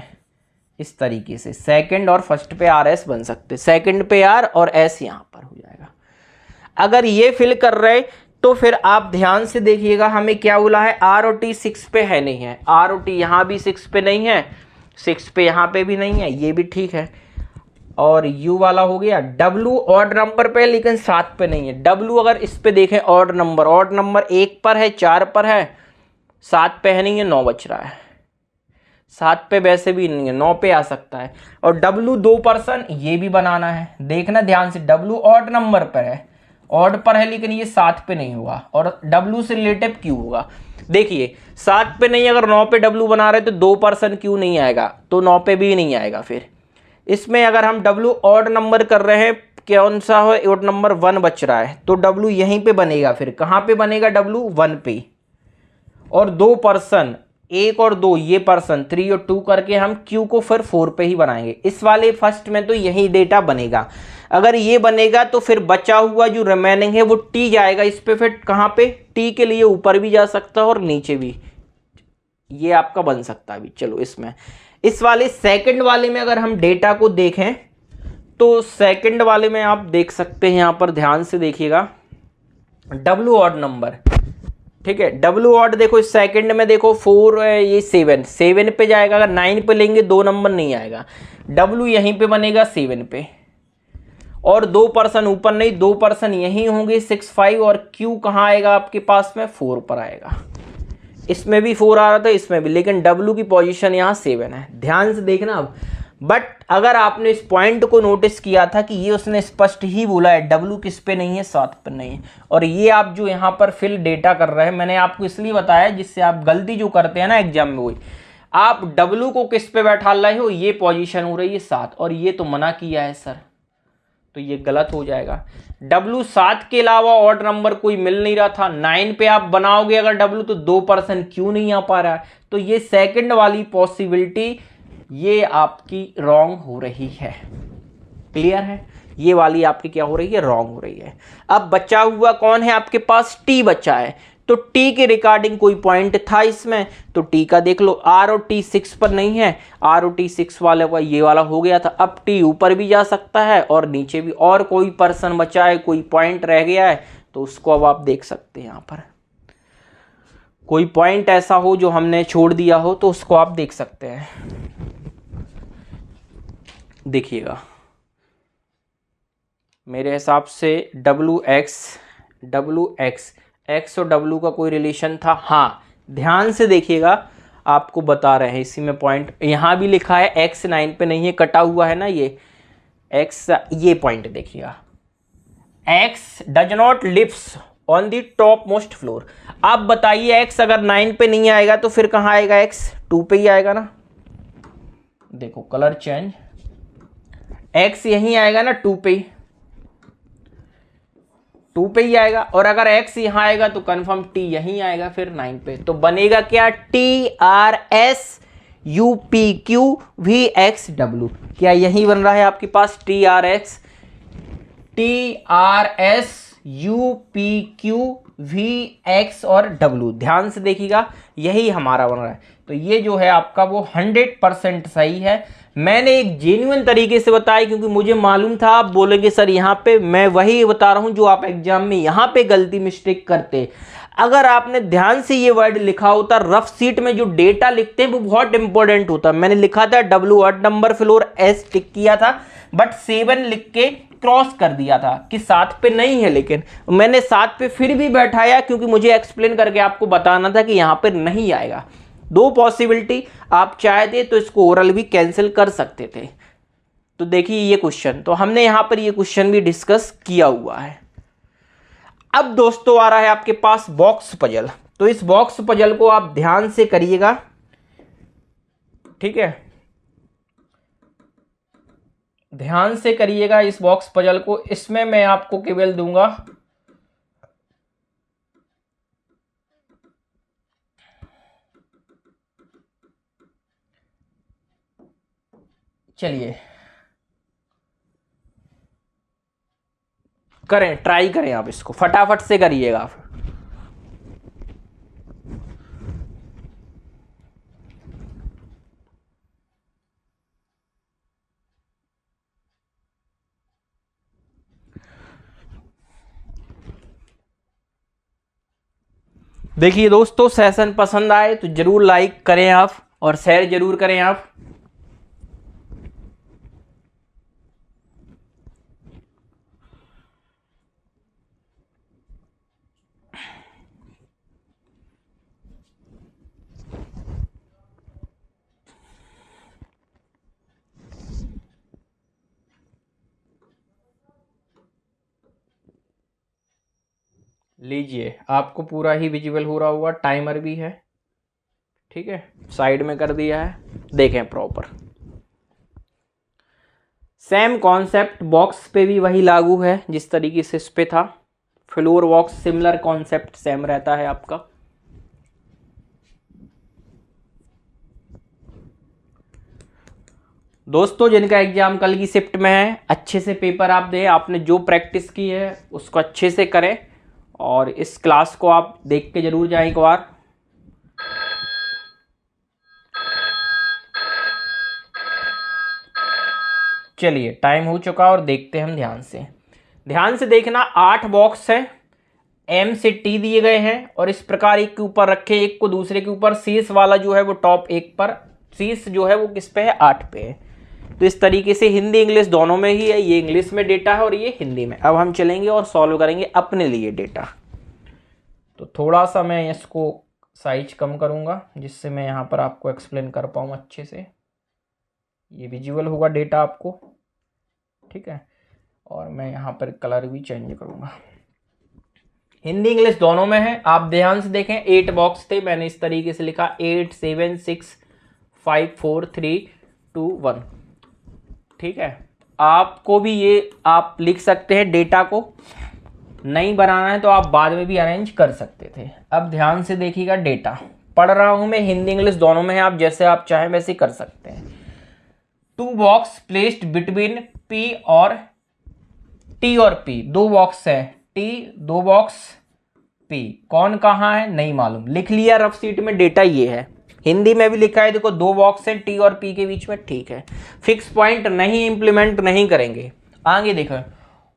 इस तरीके से सेकंड और फर्स्ट पे आर एस बन सकते, सेकंड पे आर और एस यहां पर हो जाएगा। अगर ये फिल कर रहे तो फिर आप ध्यान से देखिएगा, हमें क्या बोला है, आर और टी 6 पे है नहीं है, आर और टी यहां भी 6 पे नहीं है, 6 पे यहां पे भी नहीं है, ये भी ठीक है। और यू वाला हो गया, डब्लू ऑड नंबर पे लेकिन 7 पे नहीं है। डब्लू अगर इस पे देखें ऑड नंबर 1 पर है, 4 पर है, 7 पे है नहीं है, 9 बच रहा है, 7 पे वैसे भी नहीं है, 9 पे आ सकता है। और डब्लू 2%, ये भी बनाना है, देखना ध्यान से, डब्लू ऑड नंबर पर है, ऑड पर है लेकिन ये 7 पे नहीं होगा, और डब्लू से रिलेटिव क्यू होगा। देखिए 7 पे नहीं, अगर 9 पे डब्लू बना रहे तो 2% क्यू नहीं आएगा, तो 9 पे भी नहीं आएगा। फिर इसमें अगर हम डब्लू ऑड नंबर कर रहे हैं, कौन सा हो, ऑड नंबर 1 बच रहा है, तो डब्लू यहीं पे बनेगा, फिर कहाँ पे बनेगा, डब्लू 1 पे। और 2%, 1 और 2 ये पर्सन, 3 और 2 करके हम क्यू को फिर 4 पे ही बनाएंगे। इस वाले फर्स्ट में तो यही डेटा बनेगा। अगर ये बनेगा तो फिर बचा हुआ जो रिमेनिंग है वो टी जाएगा इस पे, फिर कहाँ पे, टी के लिए ऊपर भी जा सकता है और नीचे भी, ये आपका बन सकता है अभी। चलो इसमें इस वाले सेकंड वाले में अगर हम डेटा को देखें तो सेकंड वाले में आप देख सकते हैं, यहां पर ध्यान से देखिएगा, डब्लू ऑड नंबर, ठीक है, डब्लू ऑड देखो इस सेकंड में देखो 4 ये 7 पे जाएगा। अगर 9 पे लेंगे 2 नंबर नहीं आएगा, डब्लू यहीं पे बनेगा 7 पे, और 2% ऊपर नहीं, 2% यहीं होंगे 6 5, और क्यू कहाँ आएगा आपके पास में, 4 पर आएगा। इसमें भी 4 आ रहा था, इसमें भी, लेकिन डब्लू की पोजीशन यहाँ 7 है, ध्यान से देखना अब। बट अगर आपने इस पॉइंट को नोटिस किया था कि ये उसने स्पष्ट ही बोला है डब्लू किस पे नहीं है, 7 पर नहीं है, और ये आप जो यहाँ पर फिल डेटा कर रहे हैं, मैंने आपको इसलिए बताया जिससे आप गलती जो करते हैं ना एग्जाम में, वही आप डब्लू को किस पे बैठा रहे हो, ये पोजीशन हो रही है 7, और ये तो मना किया है सर, तो ये गलत हो जाएगा। डब्लू 7 के अलावा ऑड नंबर कोई मिल नहीं रहा था, 9 पे आप बनाओगे अगर डब्लू तो 2% क्यों नहीं आ पा रहा है, तो ये सेकंड वाली पॉसिबिलिटी ये आपकी रॉन्ग हो रही है। क्लियर है, ये वाली आपकी क्या हो रही है, रॉन्ग हो रही है। अब बचा हुआ कौन है आपके पास, टी बचा है, तो टी के रिगार्डिंग कोई पॉइंट था इसमें, तो टी का देख लो, आर और टी 6 पर नहीं है, आर और टी 6 वाले का ये वाला हो गया था। अब टी ऊपर भी जा सकता है और नीचे भी, और कोई पर्सन बचा है, कोई पॉइंट रह गया है, तो उसको अब आप देख सकते हैं। यहाँ पर कोई पॉइंट ऐसा हो जो हमने छोड़ दिया हो तो उसको आप देख सकते हैं। देखिएगा मेरे हिसाब से डब्लू एक्स, एक्स और डब्लू का कोई रिलेशन था, हाँ ध्यान से देखिएगा, आपको बता रहे हैं इसी में पॉइंट। यहाँ भी लिखा है x 9 पे नहीं है, कटा हुआ है ना ये x, ये पॉइंट देखिएगा, x does not lives on the top most floor. आप बताइए x अगर 9 पे नहीं आएगा तो फिर कहाँ आएगा, x 2 पे ही आएगा ना। देखो कलर चेंज, x यहीं आएगा ना 2 पे ही, 2 पे ही आएगा। और अगर x यहां आएगा तो कंफर्म t यहीं आएगा फिर 9 पे। तो बनेगा क्या, TRSUPQVXW। क्या यही बन रहा है आपके पास, TRSUPQVX और W। ध्यान से देखिएगा, यही हमारा बन रहा है। तो ये जो है आपका वो 100% सही है। मैंने एक जेन्युइन तरीके से बताया क्योंकि मुझे मालूम था आप बोलेंगे सर यहाँ पे, मैं वही बता रहा हूँ जो आप एग्जाम में यहाँ पे गलती मिस्टेक करते। अगर आपने ध्यान से ये वर्ड लिखा होता, रफ सीट में जो डेटा लिखते हैं वो बहुत इंपॉर्टेंट होता। मैंने लिखा था W odd number floor, S टिक किया था, बट 7 लिख के क्रॉस कर दिया था कि 7 पे नहीं है, लेकिन मैंने 7 पे फिर भी बैठाया क्योंकि मुझे एक्सप्लेन करके आपको बताना था कि यहाँ पे नहीं आएगा। 2 पॉसिबिलिटी, आप चाहते तो इसको ओरल भी कैंसिल कर सकते थे। तो देखिए ये क्वेश्चन, तो हमने यहां पर ये क्वेश्चन भी डिस्कस किया हुआ है। अब दोस्तों आ रहा है आपके पास बॉक्स पजल। तो इस बॉक्स पजल को आप ध्यान से करिएगा, ठीक है, ध्यान से करिएगा इस बॉक्स पजल को। इसमें मैं आपको केवल दूंगा चलिए करें, ट्राई करें, आप इसको फटाफट से करिएगा आप। देखिए दोस्तों, सेशन पसंद आए तो जरूर लाइक करें आप और शेयर जरूर करें आप। लीजिए, आपको पूरा ही विजिबल हो रहा होगा, टाइमर भी है, ठीक है, साइड में कर दिया है, देखें प्रॉपर। सेम कॉन्सेप्ट बॉक्स पे भी वही लागू है जिस तरीके से इस पे था। Floor box similar concept same रहता है आपका। दोस्तों जिनका एग्जाम कल की शिफ्ट में है, अच्छे से पेपर आप दें, आपने जो प्रैक्टिस की है उसको अच्छे से करें और इस क्लास को आप देख के जरूर जाएं एक बार। चलिए टाइम हो चुका और देखते हैं हम ध्यान से। ध्यान से देखना, 8 बॉक्स है, M से T दिए गए हैं और इस प्रकार एक के ऊपर रखे, एक को दूसरे के ऊपर। शीर्ष वाला जो है वो टॉप एक पर, शीर्ष जो है वो किस पे है, 8 पे है। तो इस तरीके से हिंदी इंग्लिश दोनों में ही है, ये इंग्लिश में डेटा है और ये हिंदी में। अब हम चलेंगे और सॉल्व करेंगे अपने लिए डेटा। तो थोड़ा सा मैं इसको साइज कम करूंगा जिससे मैं यहाँ पर आपको एक्सप्लेन कर पाऊँ अच्छे से। ये विजुअल होगा डेटा आपको, ठीक है, और मैं यहाँ पर कलर भी चेंज करूंगा। हिंदी इंग्लिश दोनों में है, आप ध्यान से देखें। 8 बॉक्स थे, मैंने इस तरीके से लिखा 8 7 6 5 4 3 2 1, ठीक है। आपको भी ये आप लिख सकते हैं, डेटा को नहीं बनाना है तो आप बाद में भी अरेंज कर सकते थे। अब ध्यान से देखिएगा, डेटा पढ़ रहा हूं मैं, हिंदी इंग्लिश दोनों में है, आप जैसे आप चाहें वैसे कर सकते हैं। 2 बॉक्स प्लेस्ड बिटवीन P और T और P, 2 बॉक्स है T, 2 बॉक्स P, कौन कहाँ है नहीं मालूम, लिख लिया रफ सीट में, डेटा ये है। हिंदी में भी लिखा है, देखो 2 बॉक्स है T और P के बीच में, ठीक है। फिक्स पॉइंट नहीं इंप्लीमेंट नहीं करेंगे। आगे देखो,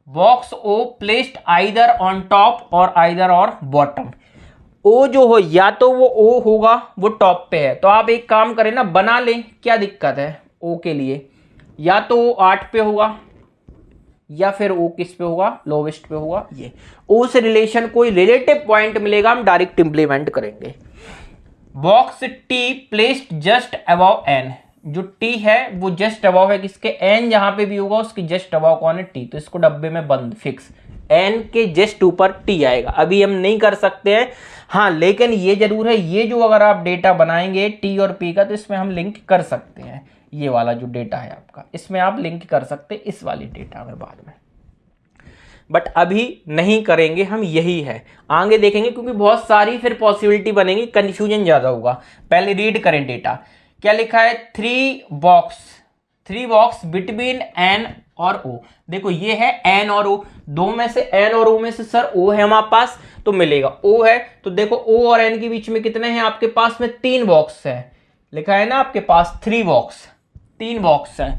box O placed either on top और आइदर और बॉटम। O जो हो, या तो वो O होगा वो टॉप पे है, तो आप एक काम करें ना, बना लें, क्या दिक्कत है O के लिए, या तो वो 8 पे होगा या फिर O किस पे होगा, लोवेस्ट पे होगा। ये O से रिलेशन कोई रिलेटिव पॉइंट मिलेगा, हम डायरेक्ट इंप्लीमेंट करेंगे। Box T placed just above N, जो टी है वो जस्ट अबव है किसके, एन जहां पे भी होगा उसके जस्ट अबव कौन है, टी, तो इसको डब्बे में बंद फिक्स, एन के जस्ट ऊपर टी आएगा। अभी हम नहीं कर सकते हैं, हाँ लेकिन ये जरूर है, ये जो अगर आप डेटा बनाएंगे टी और पी का तो इसमें हम लिंक कर सकते हैं, ये वाला जो डेटा है आपका इसमें आप लिंक कर सकते हैं इस वाली डेटा में बाद में, बट अभी नहीं करेंगे हम, यही है आगे देखेंगे क्योंकि बहुत सारी फिर पॉसिबिलिटी बनेगी, कंफ्यूजन ज्यादा होगा। पहले रीड करें डेटा, क्या लिखा है, थ्री बॉक्स बिटवीन एन और ओ। देखो ये है एन और ओ, दो में से एन और ओ में से सर ओ है हमारे पास तो मिलेगा, ओ है तो देखो ओ और एन के बीच में कितने हैं आपके पास में, 3 बॉक्स है, लिखा है ना आपके पास 3 बॉक्स, 3 बॉक्स है,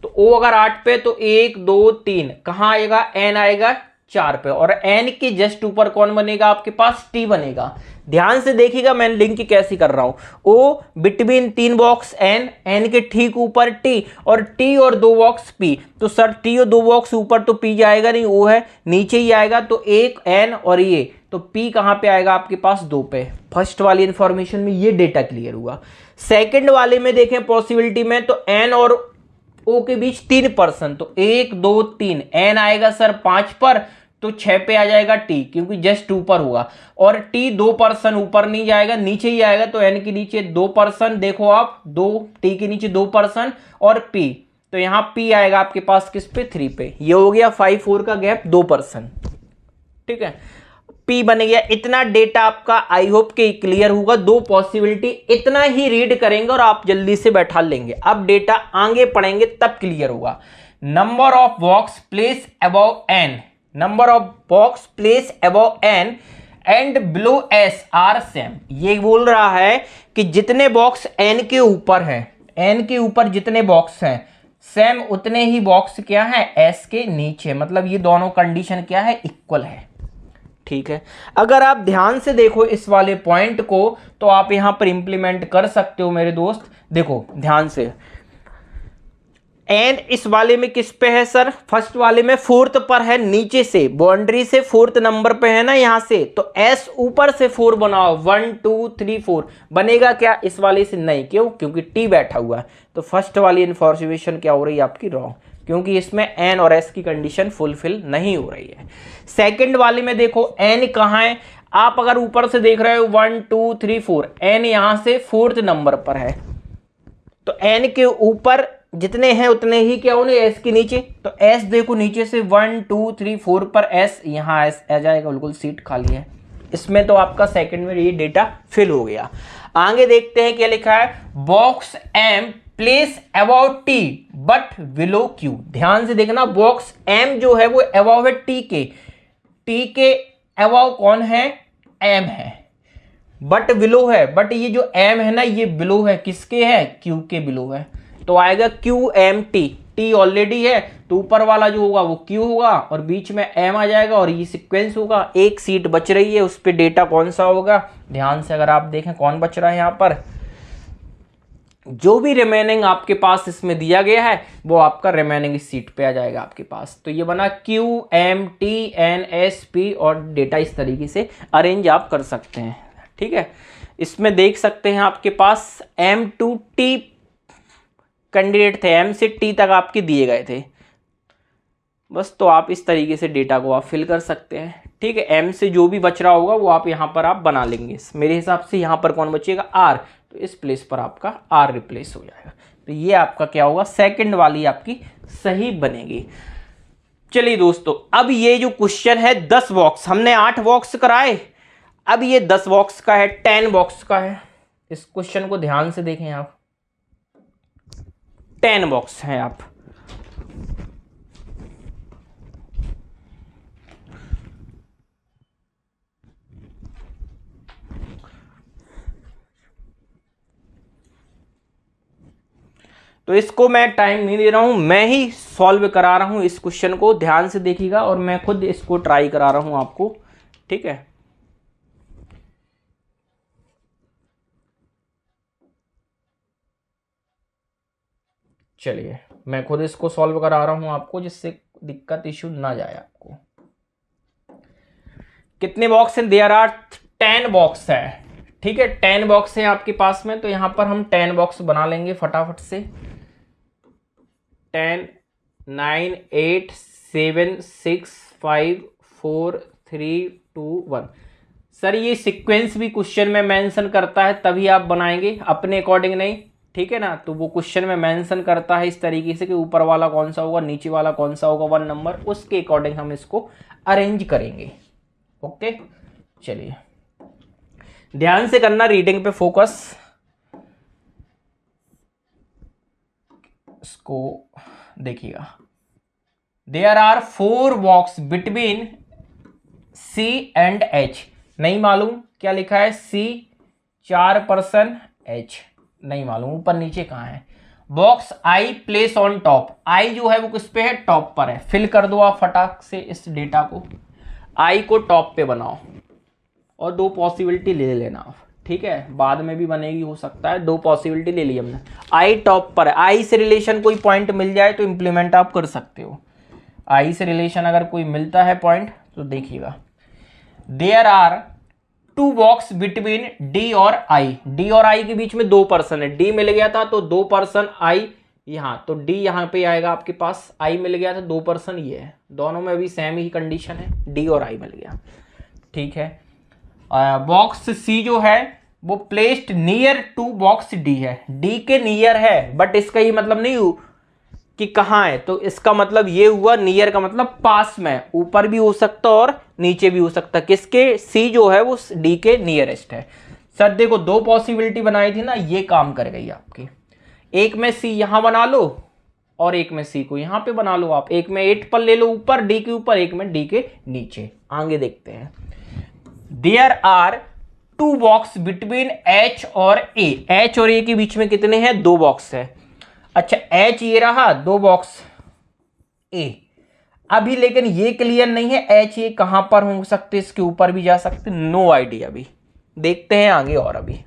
तो ओ अगर 8 पे तो 1 2 3 कहां आएगा, एन आएगा 4 पे, और एन के जस्ट ऊपर कौन बनेगा आपके पास, टी बनेगा। ध्यान से देखिएगा मैं लिंक कैसी कर रहा हूं, ओ बिटवीन 3 बॉक्स एन, एन के ठीक ऊपर टी, और टी और 2 बॉक्स पी, तो सर टी और 2 बॉक्स ऊपर तो पी जाएगा नहीं, ओ है नीचे ही आएगा, तो एक एन और ये, तो पी कहां पे आएगा आपके पास 2 पे। फर्स्ट वाली इंफॉर्मेशन में ये डेटा क्लियर हुआ। सेकंड वाले में देखें पॉसिबिलिटी में, तो एन और ओ के बीच 3%, तो 1 2 3, एन आएगा सर 5 पर, तो 6 पे आ जाएगा टी क्योंकि जस्ट ऊपर होगा, और टी 2% ऊपर नहीं जाएगा नीचे ही आएगा, तो एन के नीचे 2%, देखो आप 2, टी के नीचे 2% और पी, तो यहां पी आएगा आपके पास किस पे, 3 पे, ये हो गया 5 4 का गैप 2%, ठीक है, पी बन गया। इतना डेटा आपका आई होप के क्लियर होगा, 2 पॉसिबिलिटी इतना ही रीड करेंगे और आप जल्दी से बैठा लेंगे। अब डेटा आगे पढ़ेंगे तब क्लियर होगा। Number of box place above N, number of box place above N and below S are same, ये बोल रहा है कि जितने बॉक्स एन के ऊपर हैं, एन के ऊपर जितने बॉक्स हैं सेम उतने ही बॉक्स क्या है एस के नीचे, मतलब ये दोनों कंडीशन क्या है, इक्वल है, ठीक है। अगर आप ध्यान से देखो इस वाले पॉइंट को तो आप यहां पर इंप्लीमेंट कर सकते हो मेरे दोस्त। देखो ध्यान से, एन इस वाले में किस पे है सर, फर्स्ट वाले में 4th पर है, नीचे से बाउंड्री से 4th नंबर पे है ना यहां से, तो एस ऊपर से 4 बनाओ, 1 2 3 4 बनेगा क्या, इस वाले से नहीं, क्यों, क्योंकि टी बैठा हुआ है, तो फर्स्ट वाली इंफॉर्मेशन क्या हो रही है आपकी, रॉन्ग, क्योंकि इसमें एन और एस की कंडीशन फुलफिल नहीं हो रही है। सेकंड वाले में देखो एन कहां है, आप अगर ऊपर से देख रहे हो 1 2 3 4, एन यहां से 4th नंबर पर है, तो एन के ऊपर जितने हैं उतने ही क्या होने एस के नीचे, तो एस देखो नीचे से 1 2 3 4 पर एस, यहां एस आ जाएगा, बिल्कुल सीट खाली है इसमें, तो आपका सेकंड में ये डेटा फिल हो गया। आगे देखते हैं क्या लिखा है, box M place about T but below Q. ध्यान से देखना, बॉक्स एम जो है वो अबाउ है टी के, टी के अबाउ कौन है, एम है, बट बिलो है, बट ये जो एम है ना ये बिलो है, किसके है, क्यू के बिलो है, तो आएगा Q M T, T already है तो ऊपर वाला जो होगा वो क्यू होगा और बीच में एम आ जाएगा और ये सीक्वेंस होगा। एक सीट बच रही है, उस पर डेटा कौन सा होगा, ध्यान से अगर आप देखें कौन बच रहा है यहाँ पर, जो भी रिमेनिंग आपके पास इसमें दिया गया है वो आपका रिमेनिंग सीट पे आ जाएगा आपके पास। तो ये बना Q M T N S P, और डेटा इस तरीके से अरेंज आप कर सकते हैं, ठीक है। इसमें देख सकते हैं आपके पास एम टू टी कैंडिडेट थे, एम से टी तक आपके दिए गए थे बस, तो आप इस तरीके से डेटा को आप फिल कर सकते हैं, ठीक है। एम से जो भी बच रहा होगा वो आप यहाँ पर आप बना लेंगे, मेरे हिसाब से यहाँ पर कौन बचेगा, आर, तो इस प्लेस पर आपका आर रिप्लेस हो जाएगा, तो ये आपका क्या होगा, सेकंड वाली आपकी सही बनेगी। चलिए दोस्तों, अब ये जो क्वेश्चन है 10 बॉक्स, हमने 8 बॉक्स कराए, अब ये 10 बॉक्स का है, 10 बॉक्स का है। इस क्वेश्चन को ध्यान से देखें आप, 10 बॉक्स हैं आप, तो इसको मैं टाइम नहीं दे रहा हूं, मैं ही सॉल्व करा रहा हूं इस क्वेश्चन को, ध्यान से देखिएगा, और मैं खुद इसको ट्राई करा रहा हूं आपको, ठीक है। चलिए मैं खुद इसको सॉल्व करा रहा हूं आपको, जिससे दिक्कत इश्यू ना जाए आपको। कितने बॉक्स हैं, देयर आर 10 बॉक्स है, ठीक है, 10 बॉक्स है आपके पास में, तो यहां पर हम 10 बॉक्स बना लेंगे फटाफट से। 10 9 8 7 6 5 4 3 2 1। सर ये सीक्वेंस भी क्वेश्चन में मेंशन करता है, तभी आप बनाएंगे, अपने अकॉर्डिंग नहीं, ठीक है ना। तो वो क्वेश्चन में मेंशन करता है इस तरीके से कि ऊपर वाला कौन सा होगा, नीचे वाला कौन सा होगा 1 नंबर, उसके अकॉर्डिंग हम इसको अरेंज करेंगे। ओके, चलिए ध्यान से करना, रीडिंग पे फोकस। इसको देखिएगा, there are 4 box between C and H। नहीं मालूम क्या लिखा है, C 4%, H नहीं मालूम, ऊपर नीचे कहाँ है। Box I place on top, I जो है वो किस पे है, टॉप पर है। फिल कर दो आप फटाक से इस डेटा को, I को टॉप पे बनाओ और 2 पॉसिबिलिटी ले लेना आप, ठीक है, बाद में भी बनेगी हो सकता है। 2 पॉसिबिलिटी ले ली हमने, I टॉप पर है, I से रिलेशन कोई पॉइंट मिल जाए तो इंप्लीमेंट आप कर सकते हो। I से रिलेशन अगर कोई मिलता है पॉइंट तो देखिएगा, there are 2 box between D और I, D और I के बीच में 2% है, D मिल गया था तो 2% I यहाँ, तो D यहाँ पे आएगा आपके पास, I मिल गया था 2% ये है, दोनों में अभी सेम ही कंडीशन है, D और I मिल गया, ठीक है। बॉक्स C जो है वो placed near to box D है, D के नियर है, बट इसका ये मतलब नहीं हो कि कहाँ है, तो इसका मतलब ये हुआ, नियर का मतलब पास में, ऊपर भी हो सकता और नीचे भी हो सकता, किसके, C जो है वो D के नियरेस्ट है। सर देखो 2 पॉसिबिलिटी बनाई थी ना, ये काम कर गई आपकी। एक में C यहां बना लो और एक में C को यहां पे बना लो आप, एक में 8 पर ले लो ऊपर D के ऊपर, एक में D के नीचे। आगे देखते हैं, there are 2 box between H और A, H और A के बीच में कितने हैं, 2 बॉक्स है। अच्छा H ये रहा, 2 बॉक्स A, अभी लेकिन ये क्लियर नहीं है H ये कहां पर हो सकते, इसके ऊपर भी जा सकते, नो आइडिया, अभी देखते हैं आगे। और अभी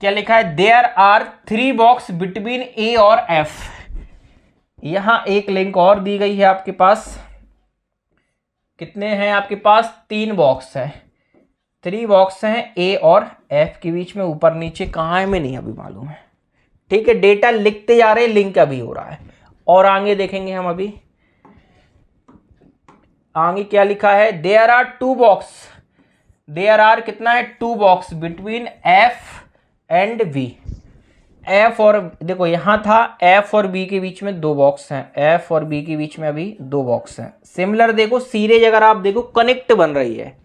क्या लिखा है, there are 3 box between A और F, यहां एक लिंक और दी गई है आपके पास, कितने हैं आपके पास, 3 बॉक्स है, 3 बॉक्स हैं A और F के बीच में, ऊपर नीचे कहाँ है में नहीं अभी मालूम है, ठीक है। डेटा लिखते जा रहे, लिंक अभी हो रहा है, और आगे देखेंगे हम। अभी आगे क्या लिखा है, there are 2 box, there are कितना है, 2 box between F and B, F और देखो यहां था F और B के बीच में 2 बॉक्स हैं, F और B के बीच में अभी 2 बॉक्स हैं। सिमिलर देखो सीरीज अगर आप देखो कनेक्ट बन रही है,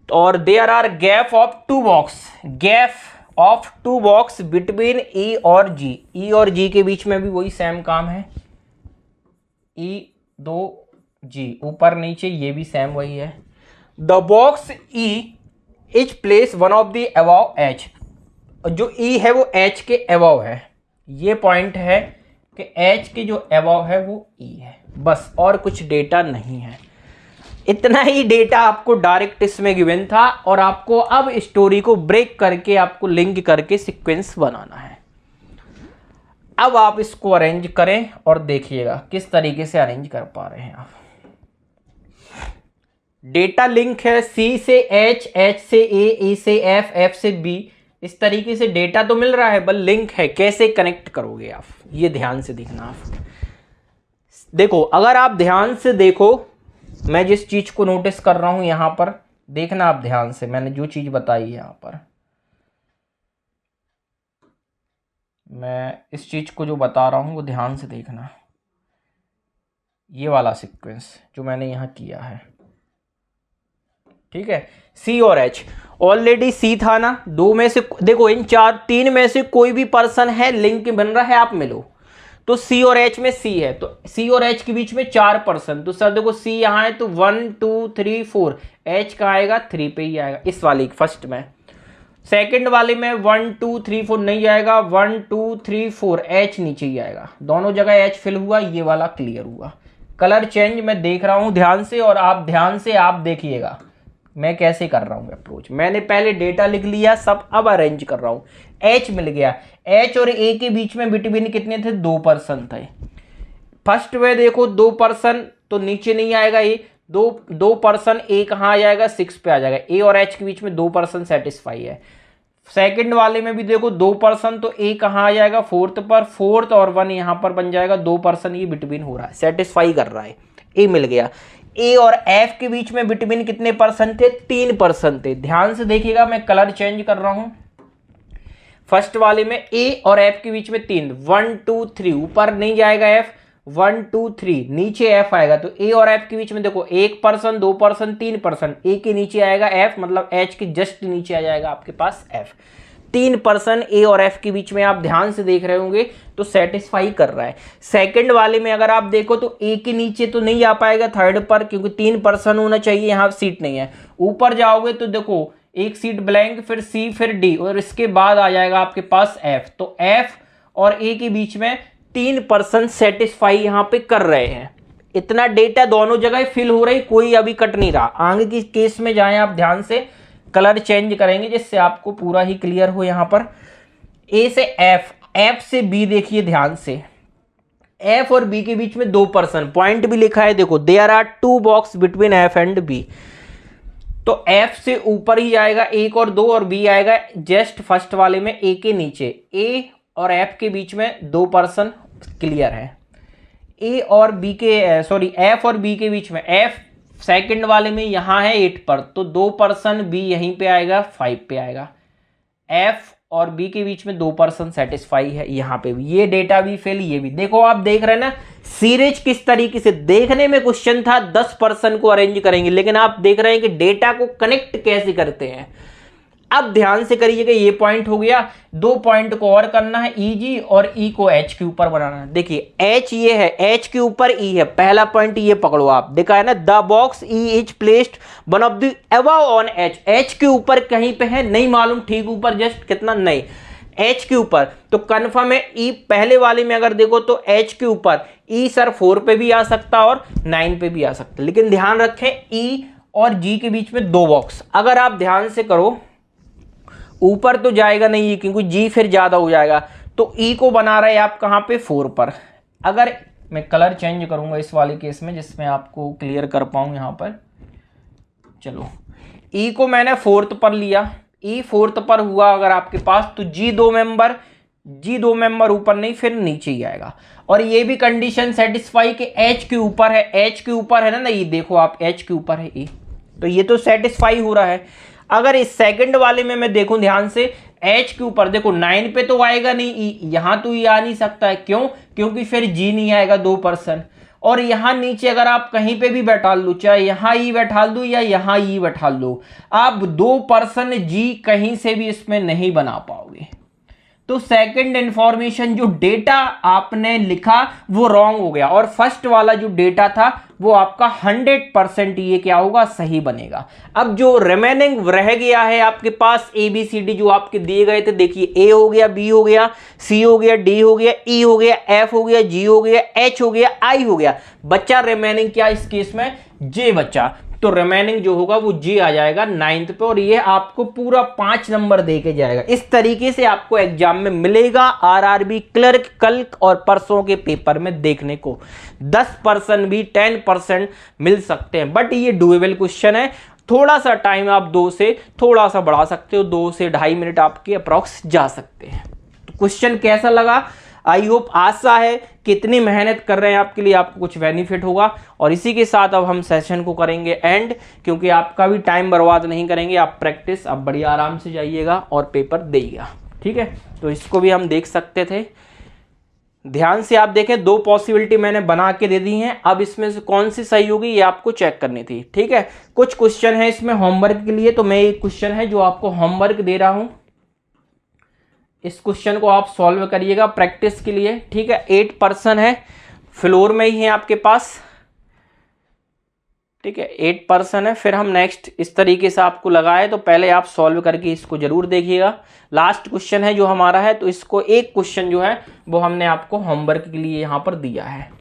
और there are gap of 2 box, gap of 2 box between E और G, E और G के बीच में भी वही सेम काम है, E 2 G ऊपर नीचे, ये भी सेम वही है। The box E is place one of the above H, जो E है वो H के अबव है, ये पॉइंट है कि H के जो अबव है वो E है, बस और कुछ डेटा नहीं है। इतना ही डेटा आपको डायरेक्ट इसमें गिवन था, और आपको अब स्टोरी को ब्रेक करके आपको लिंक करके सीक्वेंस बनाना है। अब आप इसको अरेंज करें और देखिएगा किस तरीके से अरेंज कर पा रहे हैं आप। डेटा लिंक है, C से H, H से A, A से F, F से B, इस तरीके से डेटा तो मिल रहा है, बस लिंक है, कैसे कनेक्ट करोगे आप, ये ध्यान से देखना आप। देखो अगर आप ध्यान से देखो, मैं जिस चीज को नोटिस कर रहा हूं यहां पर देखना आप ध्यान से, मैंने जो चीज बताई है यहां पर, मैं इस चीज को जो बता रहा हूं वो ध्यान से देखना, ये वाला सीक्वेंस जो मैंने यहां किया है, ठीक है। C और H, ऑलरेडी C था ना, 2 में से देखो इन 3 में से कोई भी पर्सन है, लिंक बन रहा है, आप मिलो, तो C और H में C है, तो C और H के बीच में 4%, तो सर देखो C यहाँ है तो 1 2 3 4, H का आएगा 3 पे ही आएगा, इस वाली फर्स्ट में। सेकंड वाले में 1 2 3 4 नहीं आएगा, 1 2 3 4 H नीचे ही आएगा, दोनों जगह H फिल हुआ, ये वाला क्लियर हुआ। कलर चेंज मैं देख रहा हूं ध्यान से, और आप ध्यान से आप देखिएगा मैं कैसे कर रहा हूं अप्रोच। मैंने पहले डेटा लिख लिया सब, अब अरेंज कर रहा हूं। H मिल गया, H और A के बीच में बिटवीन कितने थे, 2% थे। फर्स्ट में देखो 2%, तो नीचे नहीं आएगा ये, 2% ए कहाँ आ जाएगा, 6 पे आ जाएगा। ए और एच के बीच में 2% सेटिस्फाई है। सेकंड वाले में भी देखो 2%, तो ए कहाँ आ जाएगा, 4th पर। 4th और 1 यहाँ पर बन जाएगा, 2% ये बिटवीन हो रहा है, सेटिस्फाई कर रहा है। ए मिल गया। ए और एफ के बीच में बिटवीन कितने परसेंट थे, 3% थे। ध्यान से देखिएगा, मैं कलर चेंज कर रहा हूं। फर्स्ट वाले में ए और एफ के बीच में 3, 1 2 3, ऊपर नहीं जाएगा एफ, 1 2 3, नीचे एफ आएगा। तो ए और एफ के बीच में देखो 1%, 2%, 3%। ए के नीचे आएगा एफ, मतलब एच के जस्ट नीचे आ जाएगा आपके पास एफ। 3% ए और एफ के बीच में आप ध्यान से देख रहे होंगे तो सेटिस्फाई कर रहा है। सेकंड वाले में अगर आप देखो तो ए के नीचे तो नहीं आ पाएगा थर्ड पर, क्योंकि 3% होना चाहिए, यहाँ सीट नहीं है। ऊपर जाओगे तो देखो एक सीट ब्लैंक, फिर सी, फिर डी, और इसके बाद आ जाएगा आपके पास एफ। तो एफ और ए के बीच में 3% सेटिस्फाई यहाँ पे कर रहे हैं। इतना डेटा दोनों जगह फिल हो रही, कोई अभी कट नहीं रहा। आगे की केस में जाएं आप, ध्यान से कलर चेंज करेंगे जिससे आपको पूरा ही क्लियर हो। यहाँ पर ए से एफ, एफ से बी देखिए ध्यान से, एफ और बी के बीच में 2%, पॉइंट भी लिखा है देखो, there are 2 box between F and B. तो एफ से ऊपर ही आएगा 1 और 2, और बी आएगा जस्ट फर्स्ट वाले में ए के नीचे। ए और एफ के बीच में 2% क्लियर है। ए और बी के सॉरी एफ और बी के बीच में, एफ सेकंड वाले में यहां है 8 पर, तो 2%, बी यहीं पे आएगा 5 पे आएगा। एफ और बी के बीच में 2% सेटिस्फाई है। यहाँ पे भी ये डेटा भी फेल, ये भी देखो, आप देख रहे हैं ना सीरीज किस तरीके से। देखने में क्वेश्चन था 10% को अरेंज करेंगे, लेकिन आप देख रहे हैं कि डेटा को कनेक्ट कैसे करते हैं। अब ध्यान से करिएगा, ये पॉइंट हो गया। 2 पॉइंट को और करना है, ई जी, और ई को एच के ऊपर बनाना है। देखिए एच ये है, एच के ऊपर ई है। पहला पॉइंट ये पकड़ो, आप देखा है ना, the box E is placed one of the above on H. H के ऊपर कहीं पे है, नहीं मालूम, ठीक ऊपर जस्ट कितना, नहीं, एच के ऊपर। तो कन्फर्म है ई। पहले वाले में अगर देखो तो एच के ऊपर ई सर 4 पे भी आ सकता और 9 पे भी आ सकता, लेकिन ध्यान रखें ई और जी के बीच में 2 बॉक्स। अगर आप ध्यान से करो, ऊपर तो जाएगा नहीं क्योंकि जी फिर ज्यादा हो जाएगा, तो ई को बना रहे आप कहां पे, 4 पर। अगर मैं कलर चेंज करूंगा इस वाले केस में, जिसमें आपको क्लियर कर पाऊं यहां पर, चलो ई को मैंने 4th पर लिया, ई 4th पर हुआ अगर आपके पास, तो जी 2 मेंबर ऊपर नहीं, फिर नीचे ही आएगा। और ये भी कंडीशन सेटिस्फाई कि एच के ऊपर है, एच के ऊपर है ना, ये देखो आप, एच के ऊपर है ई, तो ये तो सेटिस्फाई हो रहा है। अगर इस सेकंड वाले में मैं देखूं ध्यान से, एच के ऊपर देखो 9 पे तो आएगा नहीं ई, यहां तो ये आ नहीं सकता है, क्यों, क्योंकि फिर जी नहीं आएगा 2%। और यहां नीचे अगर आप कहीं पे भी बैठा लो, चाहे यहां ई बैठा दो या यहां ई बैठा लो, आप 2% जी कहीं से भी इसमें नहीं बना पाओगे। तो सेकंड इंफॉर्मेशन जो डेटा आपने लिखा वो रॉन्ग हो गया, और फर्स्ट वाला जो डेटा था वो आपका 100% ये क्या होगा, सही बनेगा। अब जो रिमेनिंग रह गया है आपके पास ABCD जो आपके दिए गए थे, देखिए ए हो गया, बी हो गया, सी हो गया, डी हो गया, ई हो गया, एफ हो गया, जी हो गया, एच हो गया, आई हो गया। बच्चा रिमेनिंग क्या इस केस में, जे बच्चा। तो रिमेनिंग जो होगा वो जी आ जाएगा 9th पे, और ये आपको पूरा 5 नंबर दे के जाएगा। इस तरीके से आपको एग्जाम में मिलेगा आरआरबी क्लर्क कल और परसों के पेपर में देखने को। 10% भी 10% मिल सकते हैं, बट ये डुएबल क्वेश्चन है। थोड़ा सा टाइम आप 2 से थोड़ा सा बढ़ा सकते हो, 2 से 2.5 मिनट आपके अप्रॉक्स जा सकते हैं। तो क्वेश्चन कैसा लगा, आई होप, आशा है कितनी मेहनत कर रहे हैं आपके लिए आपको कुछ बेनिफिट होगा। और इसी के साथ अब हम सेशन को करेंगे एंड, क्योंकि आपका भी टाइम बर्बाद नहीं करेंगे। आप प्रैक्टिस अब बढ़िया आराम से जाइएगा और पेपर देइएगा, ठीक है। तो इसको भी हम देख सकते थे, ध्यान से आप देखें, 2 पॉसिबिलिटी मैंने बना के दे दी हैं। अब इसमें से कौन सी सही होगी ये आपको चेक करनी थी, ठीक है। कुछ क्वेश्चन है इसमें होमवर्क के लिए, तो मैं एक क्वेश्चन है जो आपको होमवर्क दे रहा हूं, इस क्वेश्चन को आप सॉल्व करिएगा प्रैक्टिस के लिए, ठीक है। 8% है, फ्लोर में ही है आपके पास, ठीक है, 8% है। फिर हम नेक्स्ट इस तरीके से आपको लगाए, तो पहले आप सॉल्व करके इसको जरूर देखिएगा। लास्ट क्वेश्चन है जो हमारा है, तो इसको एक क्वेश्चन जो है वो हमने आपको होमवर्क के लिए यहां पर दिया है।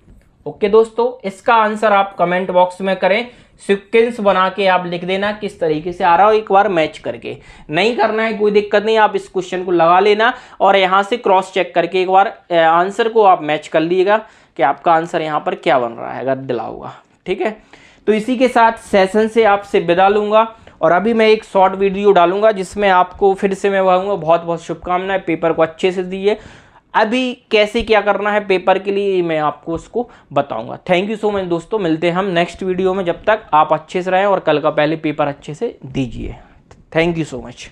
ओके दोस्तों, इसका आंसर आप कमेंट बॉक्स में करें, सिक्वेंस बना के आप लिख देना किस तरीके से आ रहा हो, एक बार मैच करके। नहीं करना है कोई दिक्कत नहीं, आप इस क्वेश्चन को लगा लेना और यहां से क्रॉस चेक करके एक बार आंसर को आप मैच कर लीजिएगा कि आपका आंसर यहां पर क्या बन रहा है, अगर दिला होगा, ठीक है। तो इसी के साथ सेशन से आपसे विदा लूँगा और अभी मैं एक शॉर्ट वीडियो डालूंगा जिसमें आपको फिर से मैं कहूँगा बहुत बहुत शुभकामनाएं, पेपर को अच्छे से दिए। अभी कैसे क्या करना है पेपर के लिए मैं आपको उसको बताऊंगा। थैंक यू सो मच दोस्तों, मिलते हैं हम नेक्स्ट वीडियो में। जब तक आप अच्छे से रहें और कल का पहले पेपर अच्छे से दीजिए। Thank you so much.